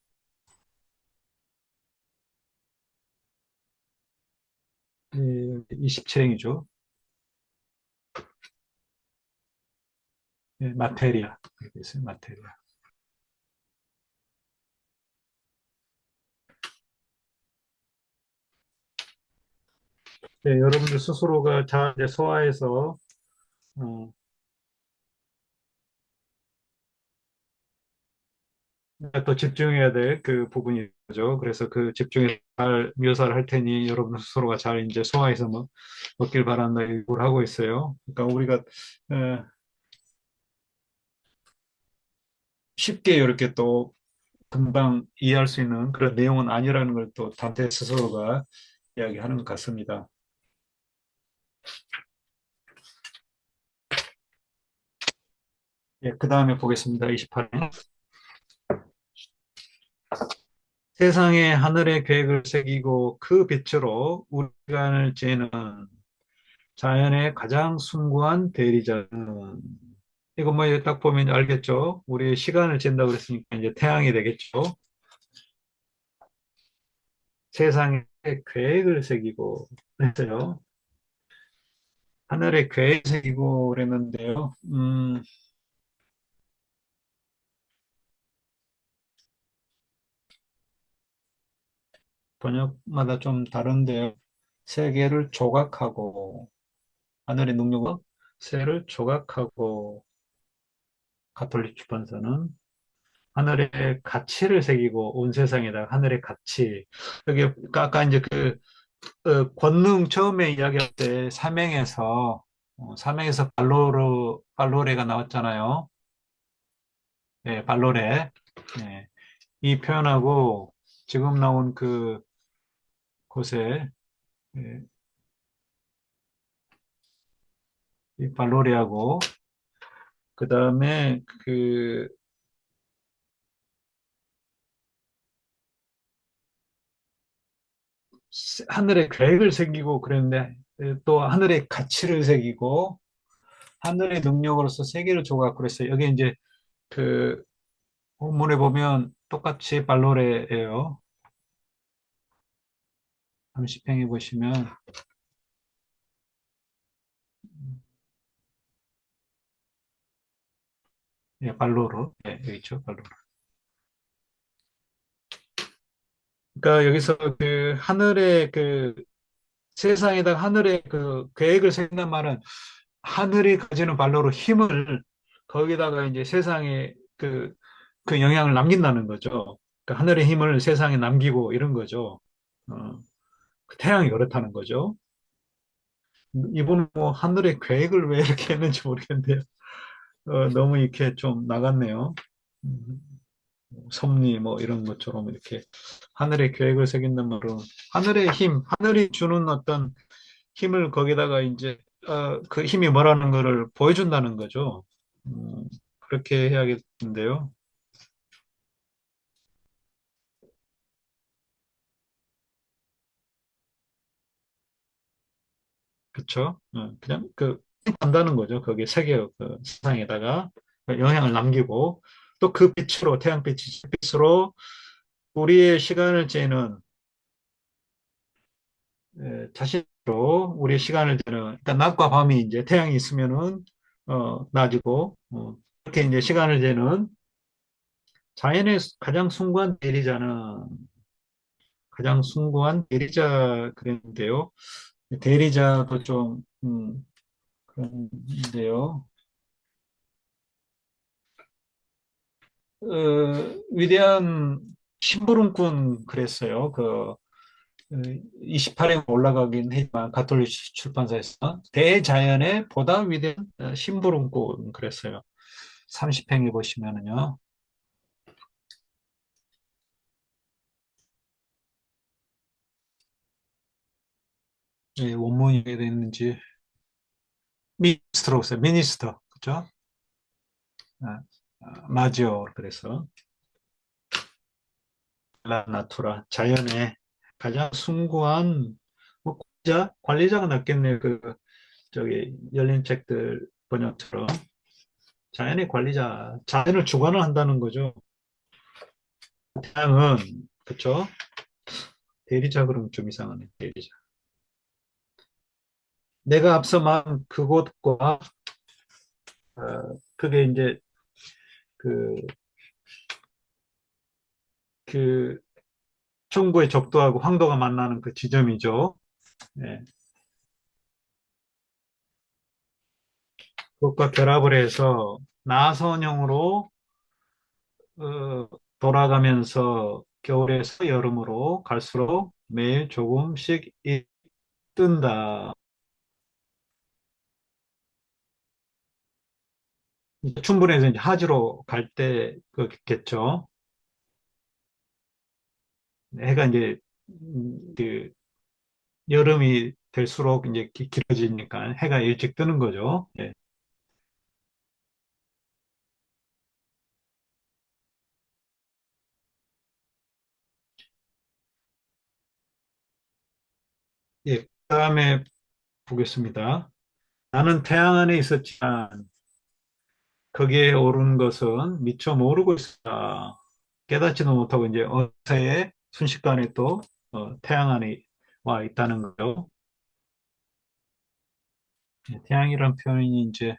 27행이죠. 마테리아. 이렇게 있어요. 마테리아. 여러분들 스스로가 잘 이제 소화해서 어, 또 집중해야 될 그 부분이죠. 그래서 그 집중해서 잘 묘사를 할 테니 여러분 스스로가 잘 이제 소화해서 먹길 바란다 이걸 하고 있어요. 그러니까 우리가 쉽게 이렇게 또 금방 이해할 수 있는 그런 내용은 아니라는 걸 또 단테 스스로가 이야기하는 것 같습니다. 예, 그 다음에 보겠습니다. 28회. 세상에 하늘의 계획을 새기고 그 빛으로 우리 시간을 재는 자연의 가장 숭고한 대리자는 이거 뭐 딱 보면 알겠죠? 우리 시간을 잰다고 그랬으니까 이제 태양이 되겠죠? 세상에 계획을 새기고 했어요. 하늘의 계획을 새기고 그랬는데요. 번역마다 좀 다른데요. 세계를 조각하고 하늘의 능력으로 세를 조각하고 가톨릭 출판사는 하늘의 가치를 새기고 온 세상에다 하늘의 가치. 여기 아까 이제 그 권능 처음에 이야기할 때 삼행에서 발로레가 나왔잖아요. 예, 발로레. 예, 이 표현하고 지금 나온 그 곳에 예, 이 발로레하고 그 다음에 그 하늘의 계획을 새기고 그랬는데 또 하늘의 가치를 새기고 하늘의 능력으로서 세계를 조각 그랬어요. 여기 이제 그 본문에 보면 똑같이 발로레예요. 30행에 보시면 예, 발로로 예, 여기 있죠, 발로로. 그러니까 여기서 그 하늘의 그 세상에다가 하늘의 그 계획을 세운단 말은 하늘이 가지는 발로로 힘을 거기다가 이제 세상에 그 영향을 남긴다는 거죠. 그 하늘의 힘을 세상에 남기고 이런 거죠. 그 태양이 그렇다는 거죠. 이분은 뭐 하늘의 계획을 왜 이렇게 했는지 모르겠는데요. 너무 이렇게 좀 나갔네요. 음, 섭리 뭐 이런 것처럼 이렇게 하늘의 계획을 새긴단 말은 하늘의 힘, 하늘이 주는 어떤 힘을 거기다가 이제 그 힘이 뭐라는 거를 보여준다는 거죠. 그렇게 해야겠는데요. 그렇죠? 그냥 한다는 거죠. 거기에 세계 그 세상에다가 영향을 남기고 또 그 빛으로, 빛으로 우리의 시간을 재는, 자신으로 우리의 시간을 재는, 그러니까 낮과 밤이 이제 태양이 있으면은, 낮이고, 그렇게 이제 시간을 재는 자연의 가장 숭고한 대리자는, 가장 숭고한 대리자 그랬는데요. 대리자도 좀, 그런데요. 위대한 심부름꾼 그랬어요. 28회 올라가긴 했지만 가톨릭 출판사에서 대자연의 보다 위대한 심부름꾼 그랬어요. 30행에 보시면은요. 원문이 어떻게 됐는지 미니스터로 써요. 미니스터 그죠? 마지오 그래서 라나투라 자연의 가장 숭고한 뭐 관리자가 낫겠네요. 저기 열린 책들 번역처럼 자연의 관리자, 자연을 주관을 한다는 거죠. 태양은 그렇죠? 대리자 그러면 좀 이상하네. 대리자. 내가 앞서 말한 그곳과 그게 이제 그, 그 중부의 적도하고 황도가 만나는 그 지점이죠. 예. 그것과 결합을 해서 나선형으로 어, 돌아가면서 겨울에서 여름으로 갈수록 매일 조금씩 뜬다. 충분해서 이제 하지로 갈 때 그겠죠. 해가 이제 여름이 될수록 이제 길어지니까 해가 일찍 뜨는 거죠. 예. 예. 그다음에 보겠습니다. 나는 태양 안에 있었지만 거기에 오른 것은 미처 모르고 있었다. 깨닫지도 못하고 이제 어느새 순식간에 또 태양 안에 와 있다는 거죠. 예, 태양이란 표현이 이제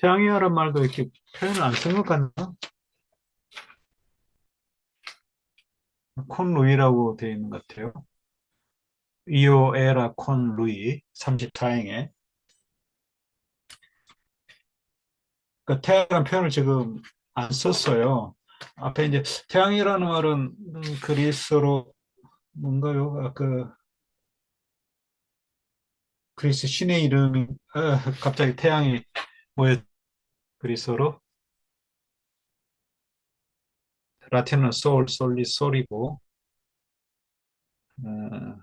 태양이라는 말도 이렇게 표현을 안 쓴 것 같나? 콘루이라고 되어 있는 것 같아요. 이오 에라 콘루이 34행에 그 태양이라는 표현을 지금 안 썼어요. 앞에 이제 태양이라는 말은 그리스어로 뭔가요? 그리스 신의 이름이 갑자기 태양이 뭐였 그리스어로 라틴어는 솔리 솔이고 어,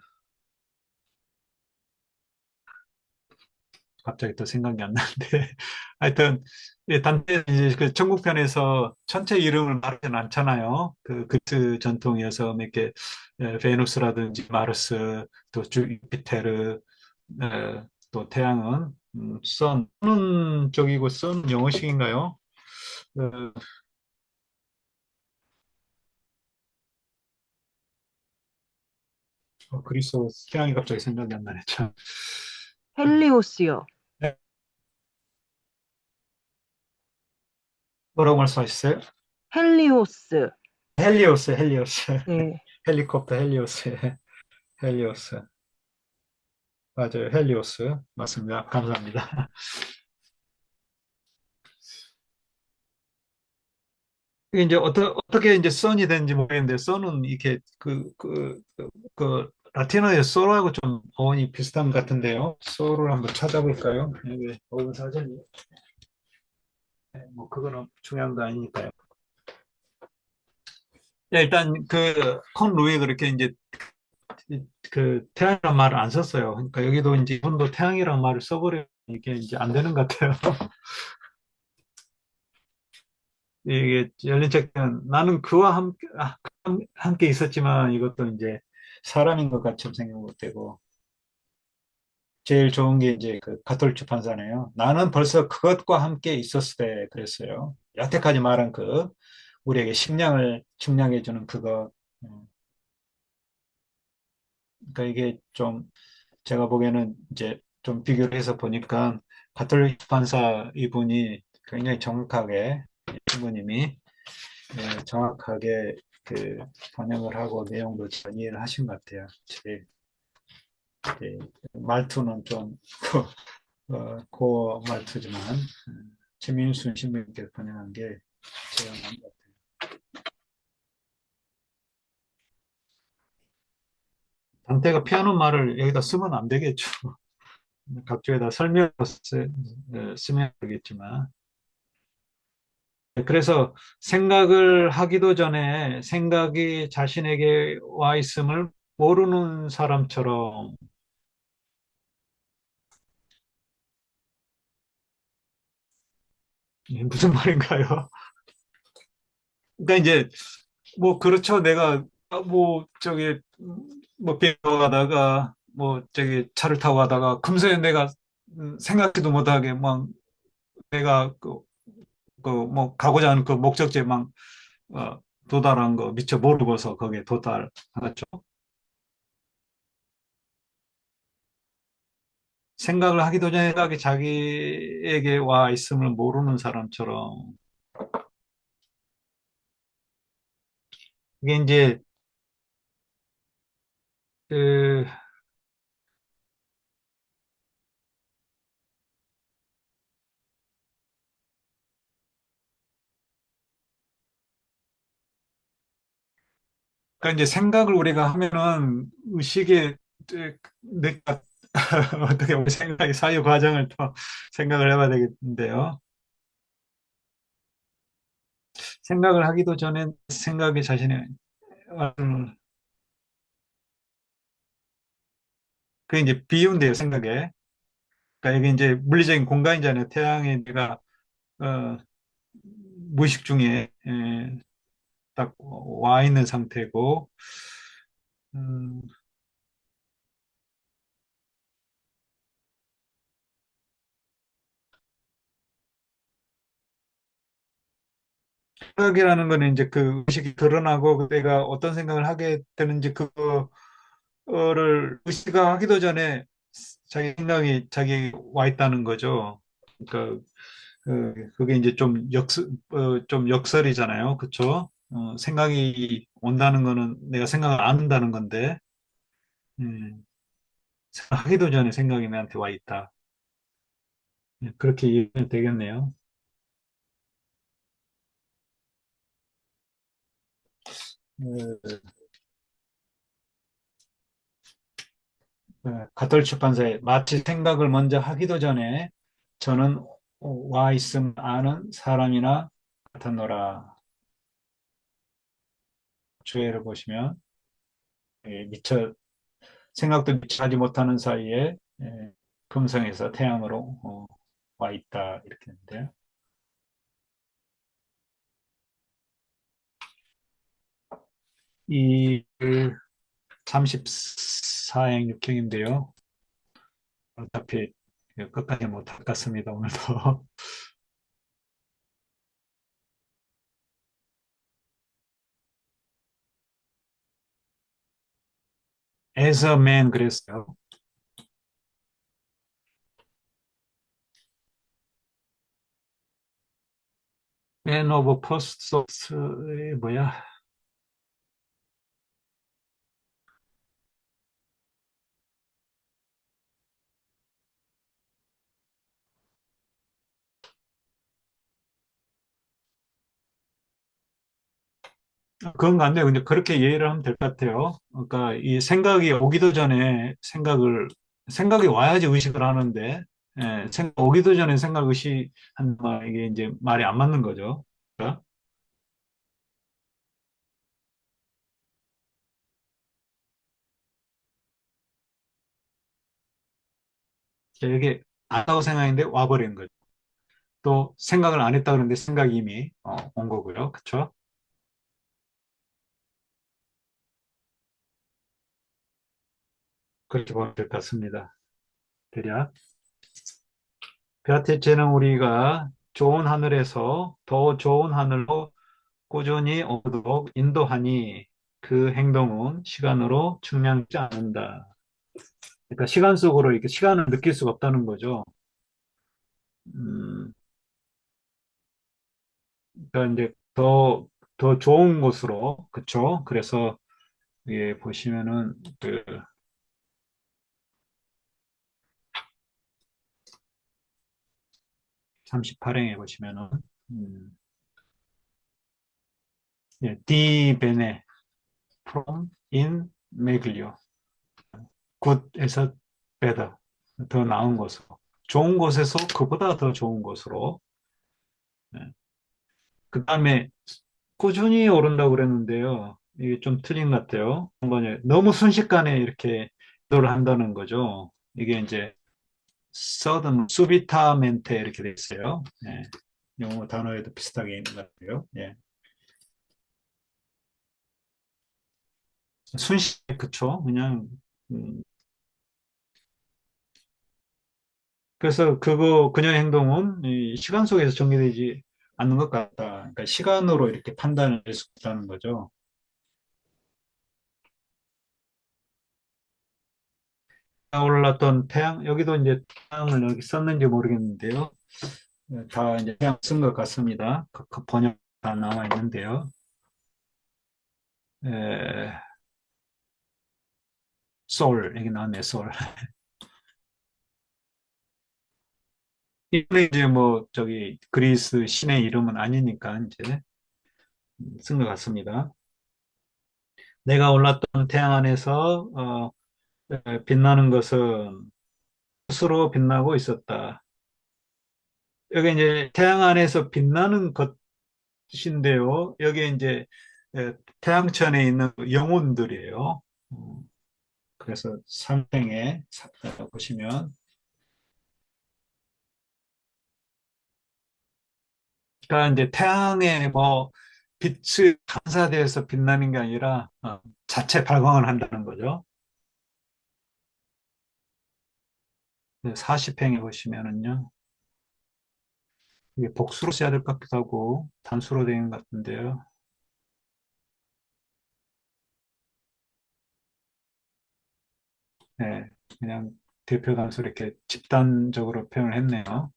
갑자기 또 생각이 안 나는데 하여튼 예, 단테 이제 그 천국편에서 천체 이름을 말하진 않잖아요. 그 그리스 전통이어서 몇 개 베누스라든지 마르스 또 주피테르 또 태양은 선은 쪽이고 선 영어식인가요? 어, 그리스어 태양이 갑자기 생각이 안 나네 참. 헬리오스요. 네, 뭐라고 말씀하셨어요? 헬리오스. 헬리오스. 네. 헬리콥터 헬리오스. 헬리오스. 맞아요. 헬리오스. 맞습니다. 감사합니다. 이게 이제 어떻게 이제 선이 되는지 모르겠는데, 선은 이렇게 라틴어의 소하고 좀 어원이 비슷한 것 같은데요. 소를 한번 찾아볼까요? 여기 어원 사전이. 뭐, 그거는 중요한 거 아니니까요. 예, 일단 콘 루이 그렇게 이제 그 태양이란 말을 안 썼어요. 그러니까 여기도 이제 이분도 태양이란 말을 써버리면 이게 이제 안 되는 것 같아요. 이게 열린 책은 나는 그와 함께, 함께 있었지만 이것도 이제 사람인 것 같이 생각 못 되고 제일 좋은 게 이제 그 가톨 출판사네요. 나는 벌써 그것과 함께 있었을 때 그랬어요. 여태까지 말한 그 우리에게 식량을 측량해 주는 그거. 음, 그러니까 이게 좀 제가 보기에는 이제 좀 비교를 해서 보니까 가톨릭 출판사 이분이 굉장히 정확하게 신부님이 정확하게 그 번역을 하고 내용도 잘 이해를 하신 것 같아요. 제 말투는 좀 고 말투지만 최민순 신부님께서 번역한 게 제가 나은 것 같아요. 단테가 피하는 말을 여기다 쓰면 안 되겠죠. 각주에다 설명을 쓰면 되겠지만. 그래서 생각을 하기도 전에 생각이 자신에게 와 있음을 모르는 사람처럼 이게 무슨 말인가요? 그러니까 이제 뭐 그렇죠. 내가 뭐 저기 뭐 비행기 타고 가다가 뭐 저기 차를 타고 가다가 금세 내가 생각지도 못하게 막 내가 그 뭐 가고자 하는 그 목적지에 막 도달한 거 미처 모르고서 거기에 도달하죠. 생각을 하기도 전에 생각이 자기에게 와 있음을 모르는 사람처럼 이게 이제 그 그러니까 이제 생각을 우리가 하면은 의식의 내가 어떻게 우리 생각의 사유 과정을 또 생각을 해봐야 되겠는데요. 생각을 하기도 전에 생각이 자신의 그게 이제 비유인데요, 생각에. 그러니까 이게 이제 물리적인 공간이잖아요. 태양에 내가 어, 무의식 중에 딱 와 있는 상태고 음, 생각이라는 거는 이제 그 의식이 드러나고 내가 어떤 생각을 하게 되는지 그거를 의식하기도 전에 자기 생각이 자기 와 있다는 거죠. 그러니까 그게 이제 좀 역설이잖아요. 그렇죠? 생각이 온다는 거는 내가 생각을 안 한다는 건데 음, 생각하기도 전에 생각이 나한테 와 있다. 그렇게 이해가 되겠네요. 어, 가톨 출판사에 마치 생각을 먼저 하기도 전에 저는 와 있음 아는 사람이나 같았노라. 주의를 보시면 미처 생각도 미처 하지 못하는 사이에 금성에서 태양으로 와 있다 이렇게 했는데요. 이 34행 6행인데요. 어차피 끝까지 못할 것 같습니다. 오늘도. As a man 그랬어요. Man of First Thoughts 뭐야? 그건 같네요. 근데 그렇게 이해를 하면 될 것 같아요. 그러니까 이 생각이 오기도 전에 생각이 와야지 의식을 하는데, 생각 오기도 전에 생각 의식한 말, 이게 이제 말이 안 맞는 거죠. 그러니까 이게 안 했다고 생각했는데 와버린 거죠. 또 생각을 안 했다 그러는데 생각이 이미 온 거고요. 그렇죠? 그렇게 보면 될 것 같습니다. 대략. 베아티체는 우리가 좋은 하늘에서 더 좋은 하늘로 꾸준히 오도록 인도하니 그 행동은 시간으로 측량지 않는다. 그러니까 시간 속으로 이렇게 시간을 느낄 수가 없다는 거죠. 음, 그러니까 이제 더 좋은 곳으로, 그쵸? 그래서, 예, 보시면은, 38행에 보시면은, 음, 예, 디 베네, from, in, meglio. 굿에서 better. 더 나은 곳으로. 좋은 곳에서 그보다 더 좋은 곳으로. 그 다음에 꾸준히 오른다고 그랬는데요. 이게 좀 틀린 것 같아요. 한번 너무 순식간에 이렇게 기도를 한다는 거죠. 이게 이제 서든 수비타멘테 이렇게 돼 있어요. 예. 영어 단어에도 비슷하게 있는 것 같아요. 예. 순식 그쵸? 그냥 그래서 그녀의 행동은 이 시간 속에서 정리되지 않는 것 같다. 그러니까 시간으로 이렇게 판단을 할 수 있다는 거죠. 올랐던 태양, 여기도 이제 태양을 여기 썼는지 모르겠는데요. 다 이제 태양 쓴 것 같습니다. 그 번역 다 나와 있는데요. 에, 소울, 여기 나왔네, 소울. 이번에 이제 뭐, 저기, 그리스 신의 이름은 아니니까 이제 쓴 것 같습니다. 내가 올랐던 태양 안에서, 빛나는 것은 스스로 빛나고 있었다. 여기 이제 태양 안에서 빛나는 것인데요. 여기 이제 태양천에 있는 영혼들이에요. 그래서 삼행에 보시면, 그러니까 이제 태양에 뭐 빛이 반사되어서 빛나는 게 아니라 자체 발광을 한다는 거죠. 40행에 보시면은요. 이게 복수로 써야 될 것 같기도 하고 단수로 되어 있는 것 같은데요. 네, 그냥 대표 단수 이렇게 집단적으로 표현을 했네요.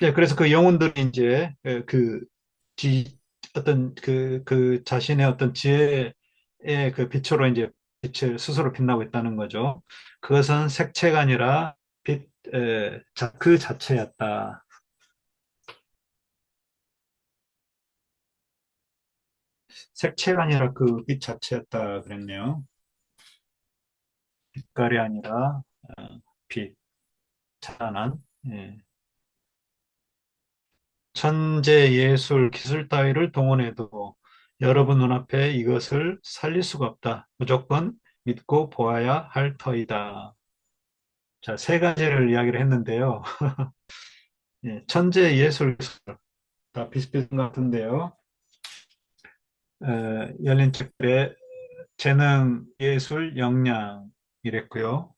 네, 그래서 그 영혼들이 이제 어떤 그 자신의 어떤 지혜의 그 빛으로 이제 빛을 스스로 빛나고 있다는 거죠. 그것은 색채가 아니라 그 자체였다. 색채가 아니라 그 빛 자체였다 그랬네요. 빛깔이 아니라 빛, 찬란한. 예. 천재, 예술, 기술 따위를 동원해도 여러분 눈앞에 이것을 살릴 수가 없다. 무조건 믿고 보아야 할 터이다. 자, 세 가지를 이야기를 했는데요. 예, 천재, 예술, 기술 다 비슷비슷한 것 같은데요. 열린 책들의 재능, 예술, 역량 이랬고요.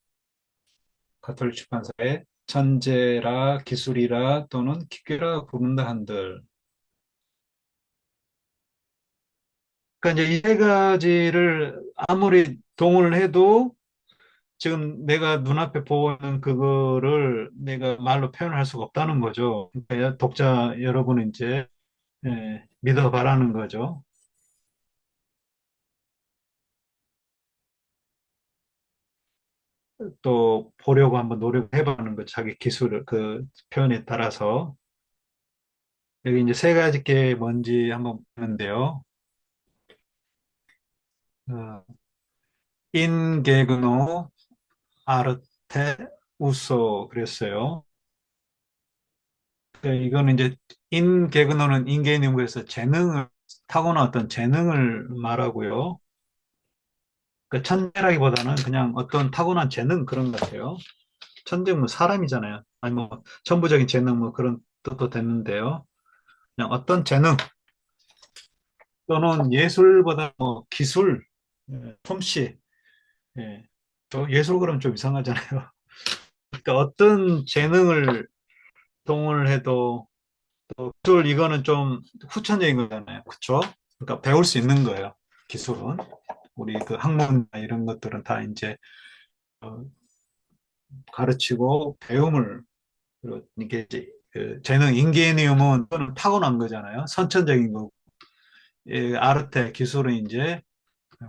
가톨릭 출판사의 천재라 기술이라 또는 기계라 부른다 한들. 그러니까 이제 이 세 가지를 아무리 동원을 해도 지금 내가 눈앞에 보는 그거를 내가 말로 표현할 수가 없다는 거죠. 그러니까 독자 여러분은 이제 믿어봐라는 거죠. 또 보려고 한번 노력해보는 거 자기 기술을 그 표현에 따라서 여기 이제 세 가지 게 뭔지 한번 보는데요. 어, 인게그노 아르테 우소 그랬어요. 이거는 이제 인개그노는 인개념에서 재능을 타고난 어떤 재능을 말하고요. 그 천재라기보다는 그냥 어떤 타고난 재능 그런 것 같아요. 천재 뭐 사람이잖아요. 아니 뭐 천부적인 재능 뭐 그런 뜻도 됐는데요. 그냥 어떤 재능 또는 예술보다 뭐 기술, 솜씨, 예. 또 예술 그러면 좀 이상하잖아요. 그러니까 어떤 재능을 동원해도 또 기술 이거는 좀 후천적인 거잖아요. 그렇죠? 그러니까 배울 수 있는 거예요. 기술은 우리 그 학問이런 것들은 다 이제 어, 가르치고 배움을 그리고 이게 이제 그 재능 인게니움은 그거는 타고난 거잖아요. 선천적인 거고 아르테 기술은 이제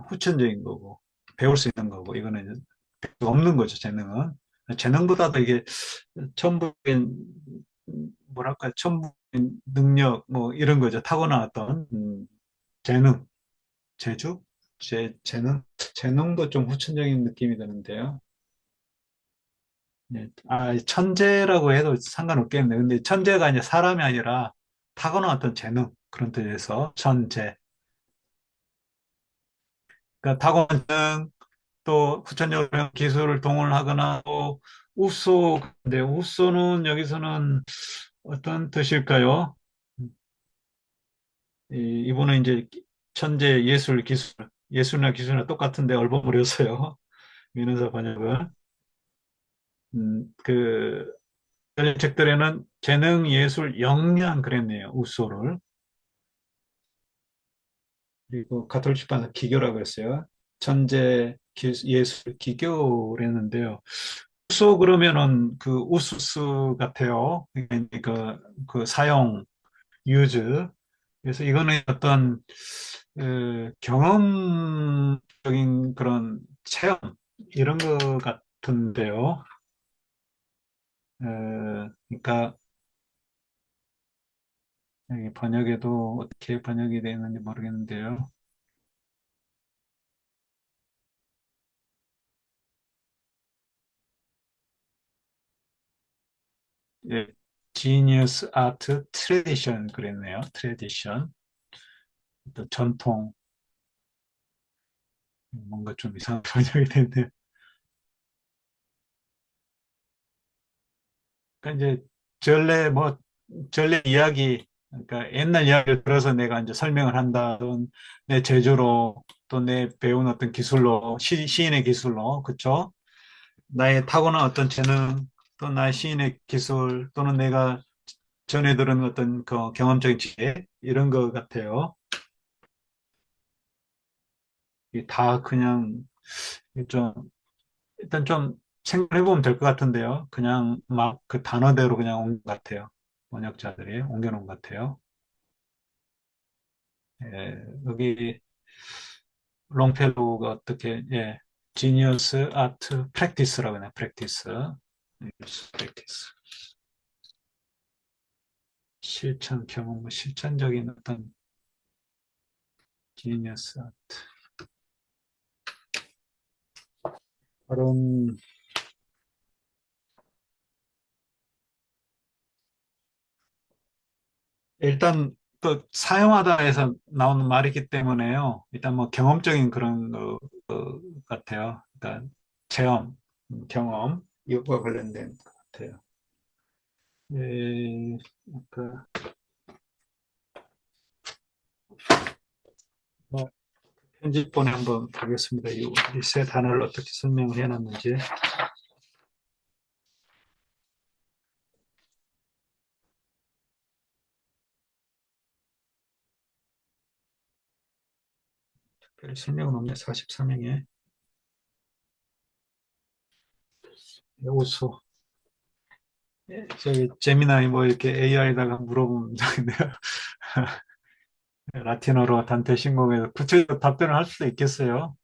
후천적인 거고 배울 수 있는 거고 이거는 없는 거죠. 재능은 재능보다도 이게 천부인 뭐랄까 천부인 능력 뭐 이런 거죠. 타고난 어떤 재능, 재주, 재능도 좀 후천적인 느낌이 드는데요. 네. 천재라고 해도 상관없겠네. 근데 천재가 이제 사람이 아니라 타고난 어떤 재능 그런 뜻에서 천재. 그러니까 타고난 재능 또 후천적으로 기술을 동원하거나 또 우쏘. 근데 우쏘는 여기서는 어떤 뜻일까요? 이분은 이제 천재 예술 기술 예술이나 기술이나 똑같은데 얼버무려서요. 민은사 번역은 그 책들에는 재능 예술 역량 그랬네요. 우쏘를. 그리고 가톨릭 출판사 기교라고 했어요. 천재 예술 기교랬는데요. 우쏘 그러면은 그 우수스 같아요. 그 사용 유즈. 그래서 이거는 어떤 경험적인 그런 체험 이런 것 같은데요. 그러니까 여기 번역에도 어떻게 번역이 되어 있는지 모르겠는데요. 예, Genius Art Tradition 그랬네요. 트레디션, 또 전통, 뭔가 좀 이상한 번역이 됐네요. 그러니까 이제 전래 뭐 전래 이야기, 그러니까 옛날 이야기를 들어서 내가 이제 설명을 한다. 또는 내 재주로 또 내 배운 어떤 기술로 시인의 기술로 그쵸? 나의 타고난 어떤 재능 또 나의 시인의 기술 또는 내가 전에 들은 어떤 그 경험적인 지혜 이런 것 같아요. 이게 다 그냥 좀 일단 좀 생각해 보면 될 것 같은데요. 그냥 막 그 단어대로 그냥 온 것 같아요. 번역자들이 옮겨놓은 것 같아요. 여기 롱펠로우가 어떻게 지니어스 아트 프랙티스라고 하네. 프랙티스. 프랙티스. 실천 경험, 뭐 실천적인 어떤 지니어스 아트. 그런 일단 또 사용하다 해서 나오는 말이기 때문에요. 일단 뭐 경험적인 그런 거 같아요. 그러니까 체험, 경험 이것과 관련된 것 같아요. 그 뭐, 편집본에 한번 보겠습니다. 이 세 단어를 어떻게 설명을 해놨는지. 별 설명은 없네. 43명에 우수. 저기 재미나이 뭐 이렇게 AI에다가 물어보면 되겠네요. 라틴어로 단테 신공에서 구체적 답변을 할 수도 있겠어요.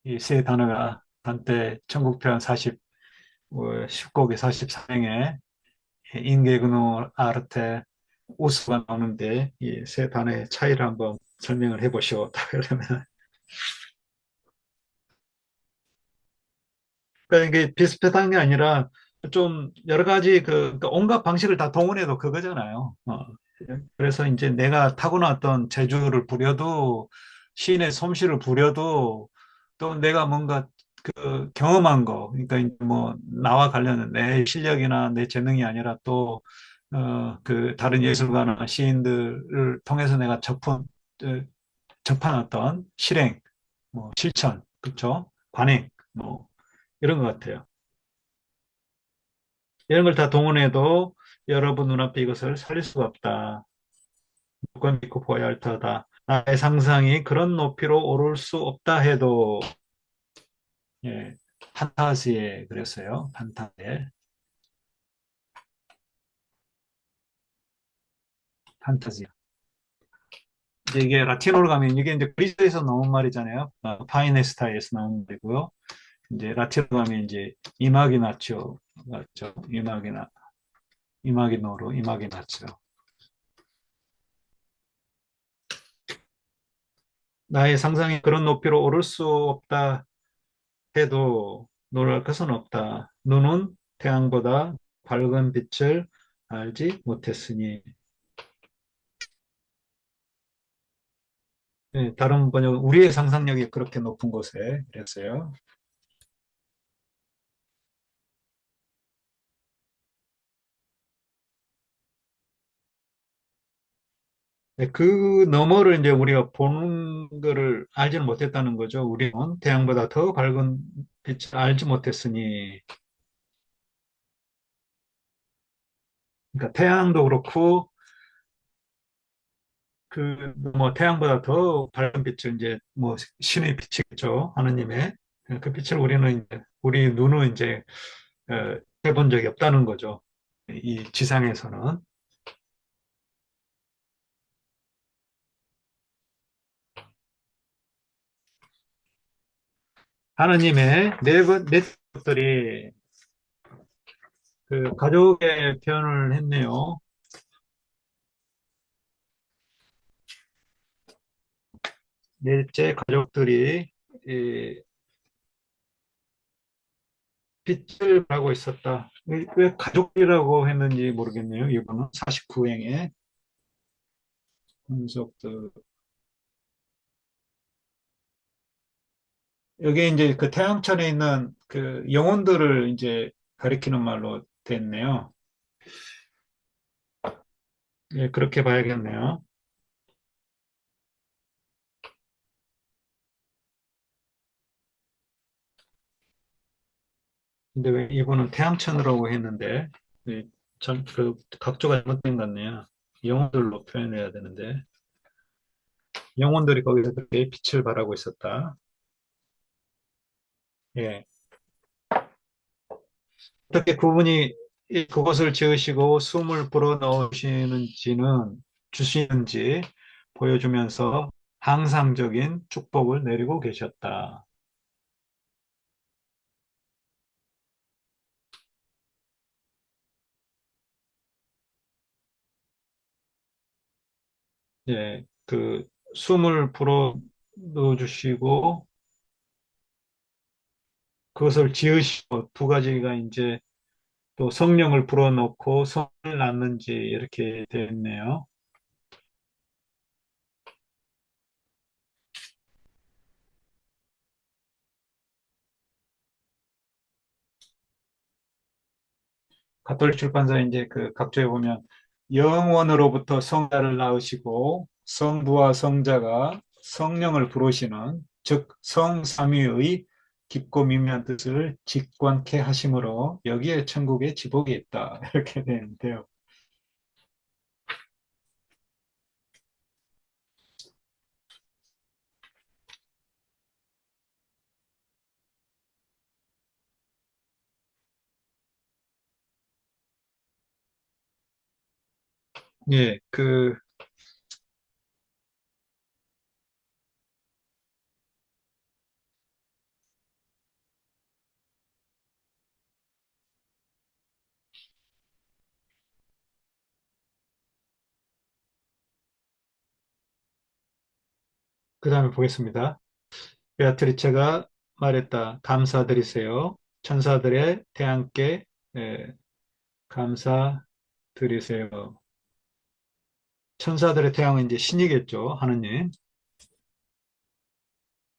이 세 단어가 단테 천국편 10곡의 44명에 인게그노 아르테 우수가 나오는데 이 세 단어의 차이를 한번 설명을 해보시오. 그러면 그러니까 이게 비슷비슷한 게 아니라 좀 여러 가지 그러니까 온갖 방식을 다 동원해도 그거잖아요. 그래서 이제 내가 타고났던 재주를 부려도 시인의 솜씨를 부려도 또 내가 뭔가 그 경험한 거, 그러니까 이제 뭐 나와 관련된 내 실력이나 내 재능이 아니라 또 그 다른 예술가나 시인들을 통해서 내가 접한 어떤 실행, 뭐 실천, 그렇죠? 관행, 뭐 이런 것 같아요. 이런 걸 다 동원해도 여러분 눈앞에 이것을 살릴 수가 없다. 무조건 믿고 보아야 할 터다. 나의 상상이 그런 높이로 오를 수 없다 해도, 예, 판타지에 그랬어요. 판타지에. 판타지. 이제 이게 라틴어로 가면 이게 이제 그리스에서 나온 말이잖아요. 파이네스타에서 나온 말이고요. 이제 라틴어로 가면 이제 이마기나치오 같죠. 이마기노로 이마기나치오. 나의 상상이 그런 높이로 오를 수 없다 해도 놀랄 것은 없다. 눈은 태양보다 밝은 빛을 알지 못했으니. 네, 다른 번역은 우리의 상상력이 그렇게 높은 곳에 그랬어요. 네, 그 너머를 이제 우리가 보는 거를 알지는 못했다는 거죠. 우리는 태양보다 더 밝은 빛을 알지 못했으니. 그러니까 태양도 그렇고 그 뭐 태양보다 더 밝은 빛을 이제 뭐 신의 빛이겠죠. 하느님의 그 빛을 우리는 이제 우리 눈은 이제 해본 적이 없다는 거죠. 이 지상에서는. 하느님의 네 것들이 그 가족의 표현을 했네요. 넷째 가족들이 이 빛을 발하고 있었다. 왜 가족이라고 했는지 모르겠네요. 이거는 49행에 분석들. 여기 이제 그 태양천에 있는 그 영혼들을 이제 가리키는 말로 됐네요. 예, 그렇게 봐야겠네요. 근데 왜 이분은 태양천이라고 했는데, 그 각조가 잘못된 것 같네요. 영혼들로 표현해야 되는데, 영혼들이 거기서 그렇게 빛을 발하고 있었다. 예. 어떻게 그분이 그것을 지으시고 숨을 불어넣으시는지는, 주시는지 보여주면서 항상적인 축복을 내리고 계셨다. 예. 그 숨을 불어넣어 주시고 그것을 지으시고 두 가지가 이제 또 성령을 불어넣고 성을 낳는지 이렇게 되어 있네요. 가톨릭 출판사에 이제 그 각조에 보면 영원으로부터 성자를 낳으시고 성부와 성자가 성령을 부르시는 즉 성삼위의 깊고 미묘한 뜻을 직관케 하심으로 여기에 천국의 지복이 있다 이렇게 되는데요. 예, 그 다음에 보겠습니다. 베아트리체가 말했다. 감사드리세요. 천사들의 태양께 예, 감사드리세요. 천사들의 태양은 이제 신이겠죠, 하느님.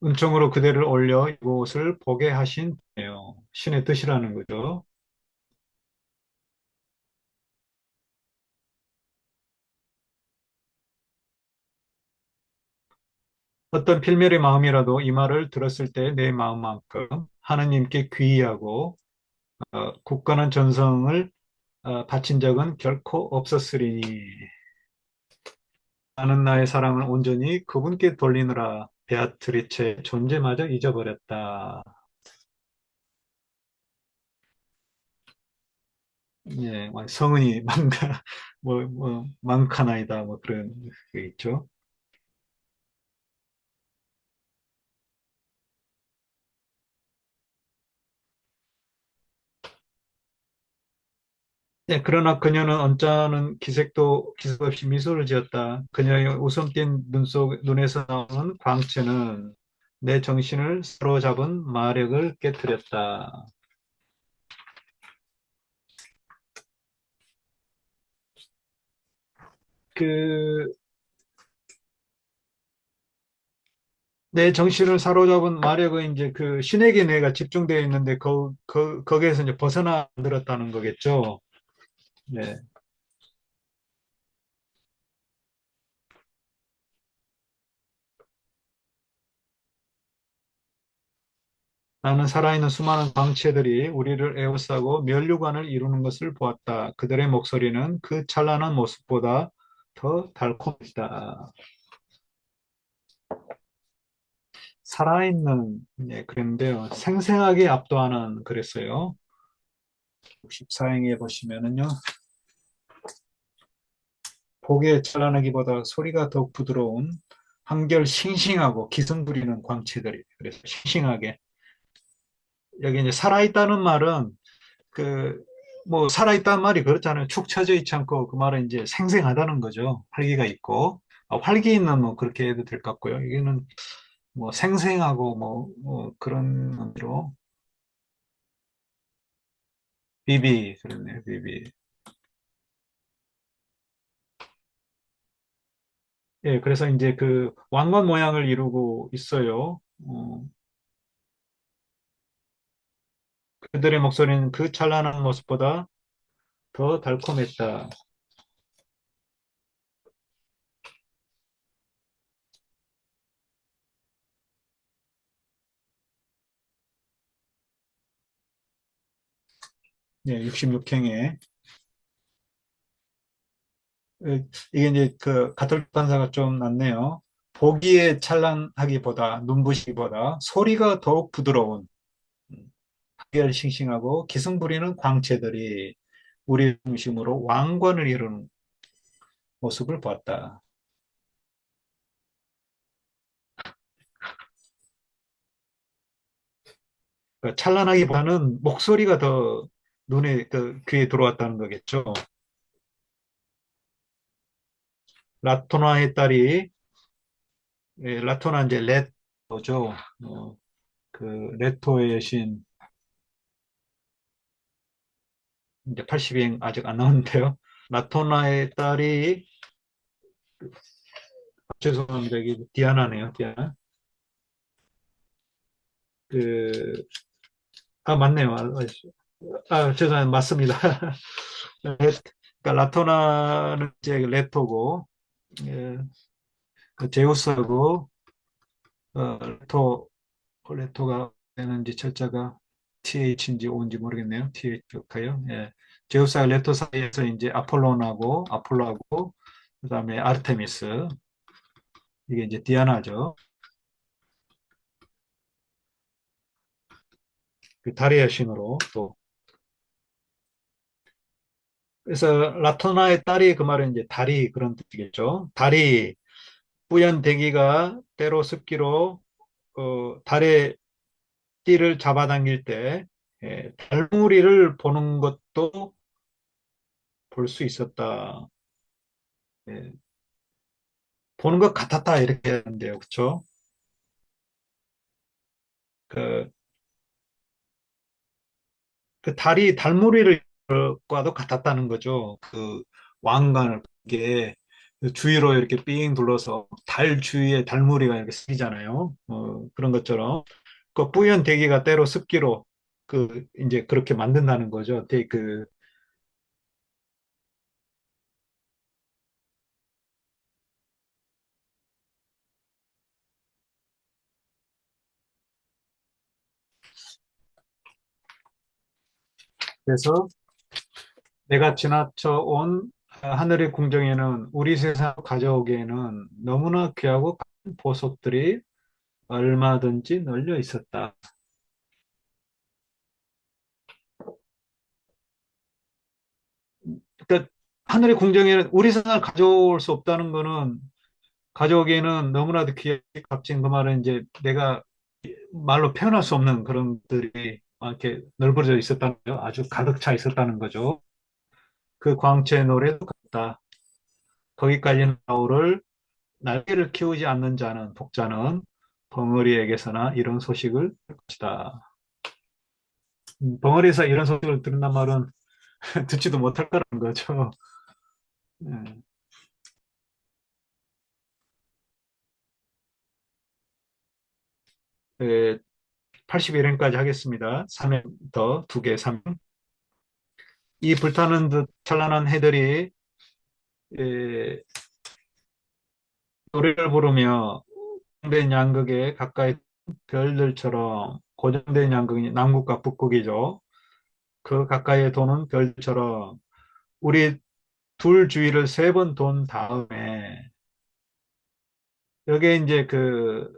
은총으로 그대를 올려 이곳을 보게 하신 분이에요. 신의 뜻이라는 거죠. 어떤 필멸의 마음이라도 이 말을 들었을 때 내 마음만큼 하느님께 귀의하고 굳건한 전성을 바친 적은 결코 없었으리니 나는 나의 사랑을 온전히 그분께 돌리느라 베아트리체의 존재마저 잊어버렸다. 예, 성은이 망가 망카나이다 뭐 그런 게 있죠. 네, 그러나 그녀는 언짢은 기색 없이 미소를 지었다. 그녀의 웃음 띤 눈에서 나오는 광채는 내 정신을 사로잡은 마력을 깨뜨렸다. 그, 내 정신을 사로잡은 마력은 이제 그 신에게 뇌가 집중되어 있는데 거기에서 이제 벗어나 들었다는 거겠죠. 네. 나는 살아있는 수많은 광채들이 우리를 에워싸고 면류관을 이루는 것을 보았다. 그들의 목소리는 그 찬란한 모습보다 더 달콤했다. 살아있는, 예, 그랬는데요. 생생하게 압도하는 그랬어요. 64행에 보시면은요. 보기에 찬란하기보다 소리가 더욱 부드러운 한결 싱싱하고 기승 부리는 광채들이 그래서 싱싱하게 여기 이제 살아있다는 말은 그 뭐 살아있다는 말이 그렇잖아요. 축 처져 있지 않고 그 말은 이제 생생하다는 거죠. 활기가 있고 활기 있는 뭐 그렇게 해도 될 것 같고요. 이게는 뭐 생생하고 뭐 그런 의미로 비비 그렇네요. 비비. 예, 그래서 이제 그 왕관 모양을 이루고 있어요. 그들의 목소리는 그 찬란한 모습보다 더 달콤했다. 예, 66행에 이게 이제 그 가톨릭 판사가 좀 낫네요. 보기에 찬란하기보다 눈부시기보다 소리가 더욱 부드러운 한결 싱싱하고 기승 부리는 광채들이 우리 중심으로 왕관을 이루는 모습을 보았다. 그 찬란하기보다는 목소리가 더 눈에 그 귀에 들어왔다는 거겠죠. 라토나의 딸이 라토나 이제 레토죠. 그 레토의 여신 이제 80행 아직 안 나왔는데요. 라토나의 딸이 죄송합니다. 이게 디아나네요. 디아나. 그, 맞네요. 죄송합니다. 맞습니다. 그러니까 라토나는 이제 레토고, 예, 그 제우스하고, 레토가 되는지 철자가 TH인지 O인지 모르겠네요. TH일까요? 예. 제우스와 레토 사이에서 이제 아폴로하고, 그 다음에 아르테미스, 이게 이제 디아나죠. 그 달의 여신으로 또. 그래서 라토나의 딸이 그 말은 이제 달이 그런 뜻이겠죠. 달이 뿌연 대기가 때로 습기로 달의 띠를 잡아당길 때 달무리를 보는 것도 볼 수 있었다. 예, 보는 것 같았다 이렇게 하는데요, 그렇죠? 그, 그 달이 달무리를 과도 같았다는 거죠. 그 왕관을 보게 주위로 이렇게 삥 둘러서 달 주위에 달무리가 이렇게 생기잖아요. 그런 것처럼 그 뿌연 대기가 때로 습기로 이제 그렇게 만든다는 거죠. 그래서 내가 지나쳐 온 하늘의 궁정에는 우리 세상 가져오기에는 너무나 귀하고 큰 보석들이 얼마든지 널려 있었다. 그러니까 하늘의 궁정에는 우리 세상을 가져올 수 없다는 거는 가져오기에는 너무나도 귀하게 값진 그 말은 이제 내가 말로 표현할 수 없는 그런 것들이 이렇게 널브러져 있었다는 거죠. 아주 가득 차 있었다는 거죠. 그 광채의 노래도 같다. 거기까지는 바울을 날개를 키우지 않는 자는 독자는 벙어리에게서나 이런 소식을 들 것이다. 벙어리에서 이런 소식을 듣는단 말은 듣지도 못할 거라는 거죠. 예. 81회까지 하겠습니다. 3회 더 2개, 3회. 이 불타는 듯 찬란한 해들이 에, 노래를 부르며 고정된 양극에 가까이 별들처럼 고정된 양극이 남극과 북극이죠. 그 가까이에 도는 별처럼 우리 둘 주위를 3번 돈 다음에 여기에 이제 그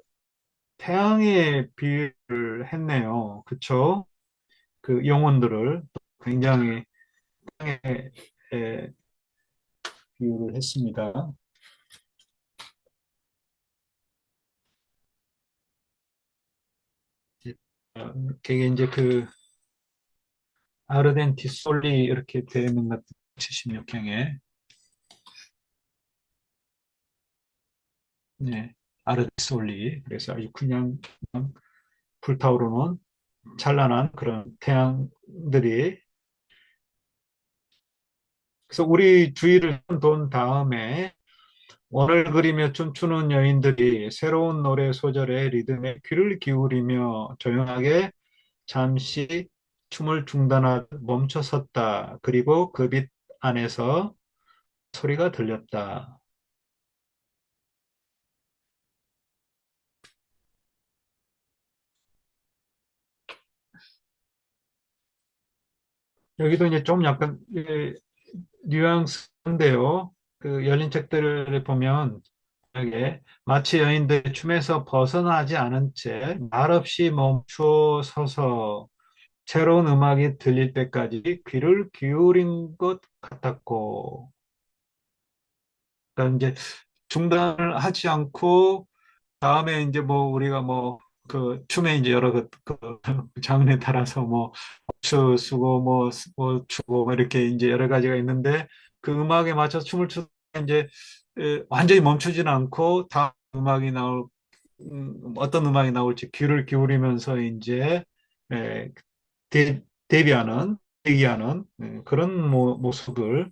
태양에 비유를 했네요. 그쵸? 그 영혼들을 굉장히 태양에 비유를 했습니다. 그게 이제 그 아르덴티솔리 이렇게 되는 것 76형에 네, 아르덴티솔리 그래서 아주 그냥 불타오르는 찬란한 그런 태양들이 그래서 우리 주위를 돈 다음에 원을 그리며 춤추는 여인들이 새로운 노래 소절의 리듬에 귀를 기울이며 조용하게 잠시 춤을 중단하듯 멈춰 섰다. 그리고 그 빛 안에서 소리가 들렸다. 여기도 이제 좀 약간 뉘앙스인데요. 그 열린 책들을 보면 여기에 마치 여인들이 춤에서 벗어나지 않은 채 말없이 멈추어 서서 새로운 음악이 들릴 때까지 귀를 기울인 것 같았고, 그러니까 이제 중단을 하지 않고 다음에 이제 뭐 우리가 뭐 그 춤에 이제 여러 장르에 따라서 뭐 춤 쓰고 뭐 추고 뭐 이렇게 이제 여러 가지가 있는데 그 음악에 맞춰서 춤을 추 이제 완전히 멈추지는 않고 다음 음악이 나올 어떤 음악이 나올지 귀를 기울이면서 이제 에, 데뷔하는 대기하는 그런 모습을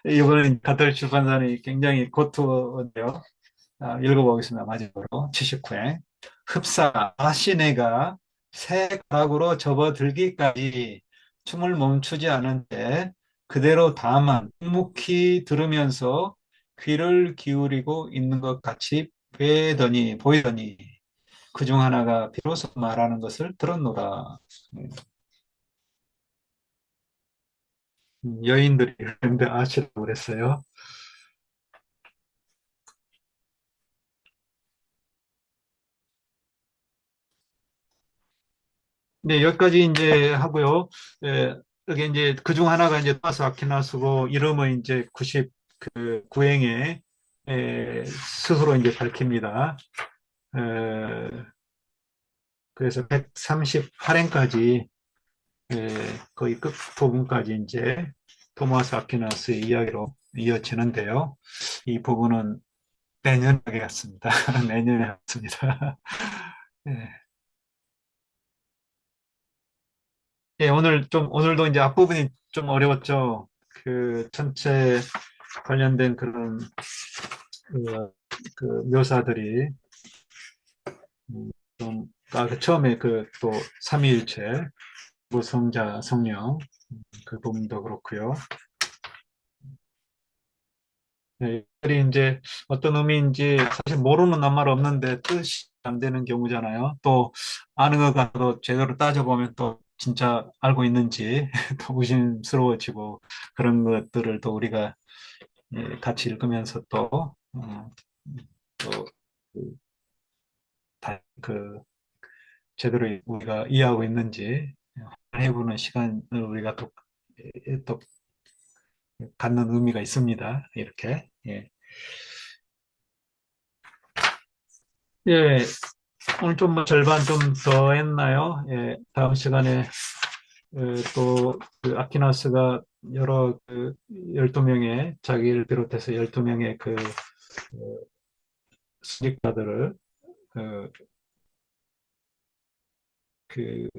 이번에 가톨 출판사는 굉장히 고투인데요. 읽어보겠습니다. 마지막으로 79회. 흡사 시내가 새 가락으로 접어들기까지 춤을 멈추지 않은 채 그대로 다만 묵묵히 들으면서 귀를 기울이고 있는 것 같이 보이더니 그중 하나가 비로소 말하는 것을 들었노라. 여인들이 그런데 아시라고 그랬어요. 네, 여기까지 이제 하고요. 여기 이제 그중 하나가 이제 토마스 아퀴나스고 이름은 이제 99행에 스스로 이제 밝힙니다. 에, 그래서 138행까지 거의 끝 부분까지 이제 토마스 아퀴나스의 이야기로 이어지는데요. 이 부분은 내년에 하겠습니다. 내년에 하겠습니다. 예. 예, 오늘도 이제 앞부분이 좀 어려웠죠. 그 전체 관련된 그런 그, 그 묘사들이 좀 처음에 그 또 삼위일체, 무성자, 성령 그 부분도 그렇고요. 네, 이들이 이제 어떤 의미인지 사실 모르는 낱말 없는데 뜻이 안 되는 경우잖아요. 또 아는 것 같아도 제대로 따져보면 또 진짜 알고 있는지 또 의심스러워지고 그런 것들을 또 우리가 같이 읽으면서 또, 그, 그 제대로 우리가 이해하고 있는지 해보는 시간을 우리가 또 갖는 의미가 있습니다. 이렇게. 예. 예, 오늘 좀 뭐 절반 좀 더 했나요? 예, 다음 시간에 또그 아퀴나스가 여러 12명의 자기를 비롯해서 12명의 수직자들을 그, 그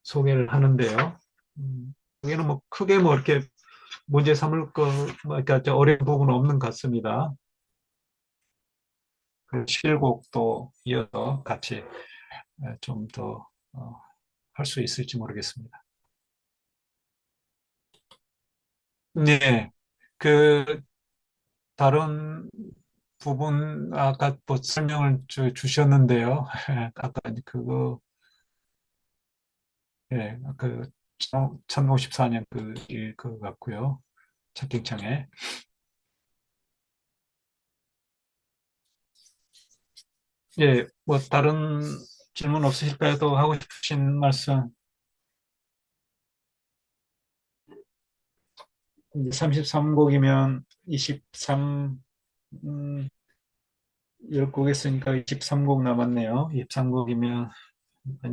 소개를 하는데요. 여기는 뭐 크게 뭐 이렇게 문제 삼을 뭐 그러니까 어려운 부분은 없는 것 같습니다. 그 실곡도 이어서 같이 좀 더 할 수 있을지 모르겠습니다. 네, 그 다른 부분 아까 또 설명을 주셨는데요. 아까 그거 예, 그 1054년 그 같고요. 채팅창에 예, 뭐 다른 질문 없으실까요? 또 하고 싶으신 말씀 33곡이면 23 10곡 했으니까 23곡 남았네요. 23곡이면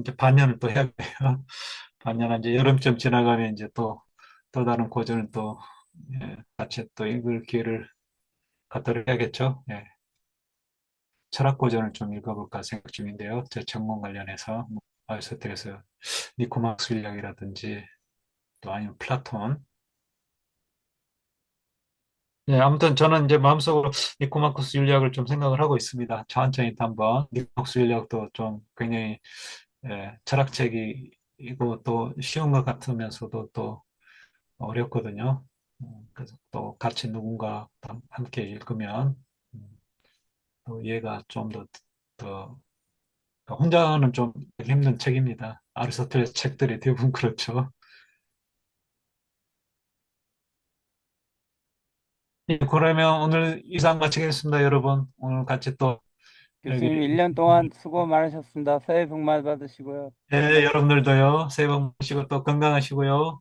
이제 반년을 또 해야 돼요. 반년 이제 여름쯤 지나가면 이제 또 다른 고전을 또 같이 또 읽을 기회를 갖도록 해야겠죠. 예. 철학 고전을 좀 읽어볼까 생각 중인데요. 제 전공 관련해서 뭐 아리스토텔레스 니코마크스 일학이라든지 또 아니면 플라톤. 예, 아무튼 저는 이제 마음속으로 니코마코스 윤리학을 좀 생각을 하고 있습니다. 천천히 또 한번 니코마코스 윤리학도 좀 굉장히 철학책이고 또 쉬운 것 같으면서도 또 어렵거든요. 그래서 또 같이 누군가 함께 읽으면 음, 또 이해가 좀 더 혼자는 좀 힘든 책입니다. 아리스토텔레스 책들이 대부분 그렇죠. 예, 그러면 오늘 이상 마치겠습니다, 여러분. 오늘 같이 또 여기 교수님 1년 동안 수고 많으셨습니다. 새해 복 많이 받으시고요. 네, 여러분들도요, 새해 복 모시고 또 건강하시고요.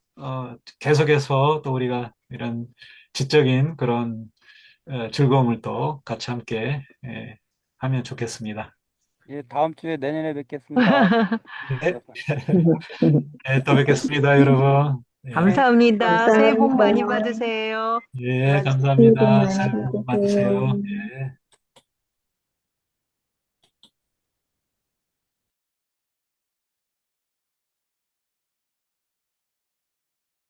계속해서 또 우리가 이런 지적인 그런 즐거움을 또 같이 함께 하면 좋겠습니다. 예, 다음 주에 내년에 뵙겠습니다. 네, 네, 또 뵙겠습니다, 여러분. 예, 네. 감사합니다. 새해 복 많이 감사합니다. 받으세요. 예, 새해 복 감사합니다. 많이 새해 복 많이 받으세요. 받으세요. 예.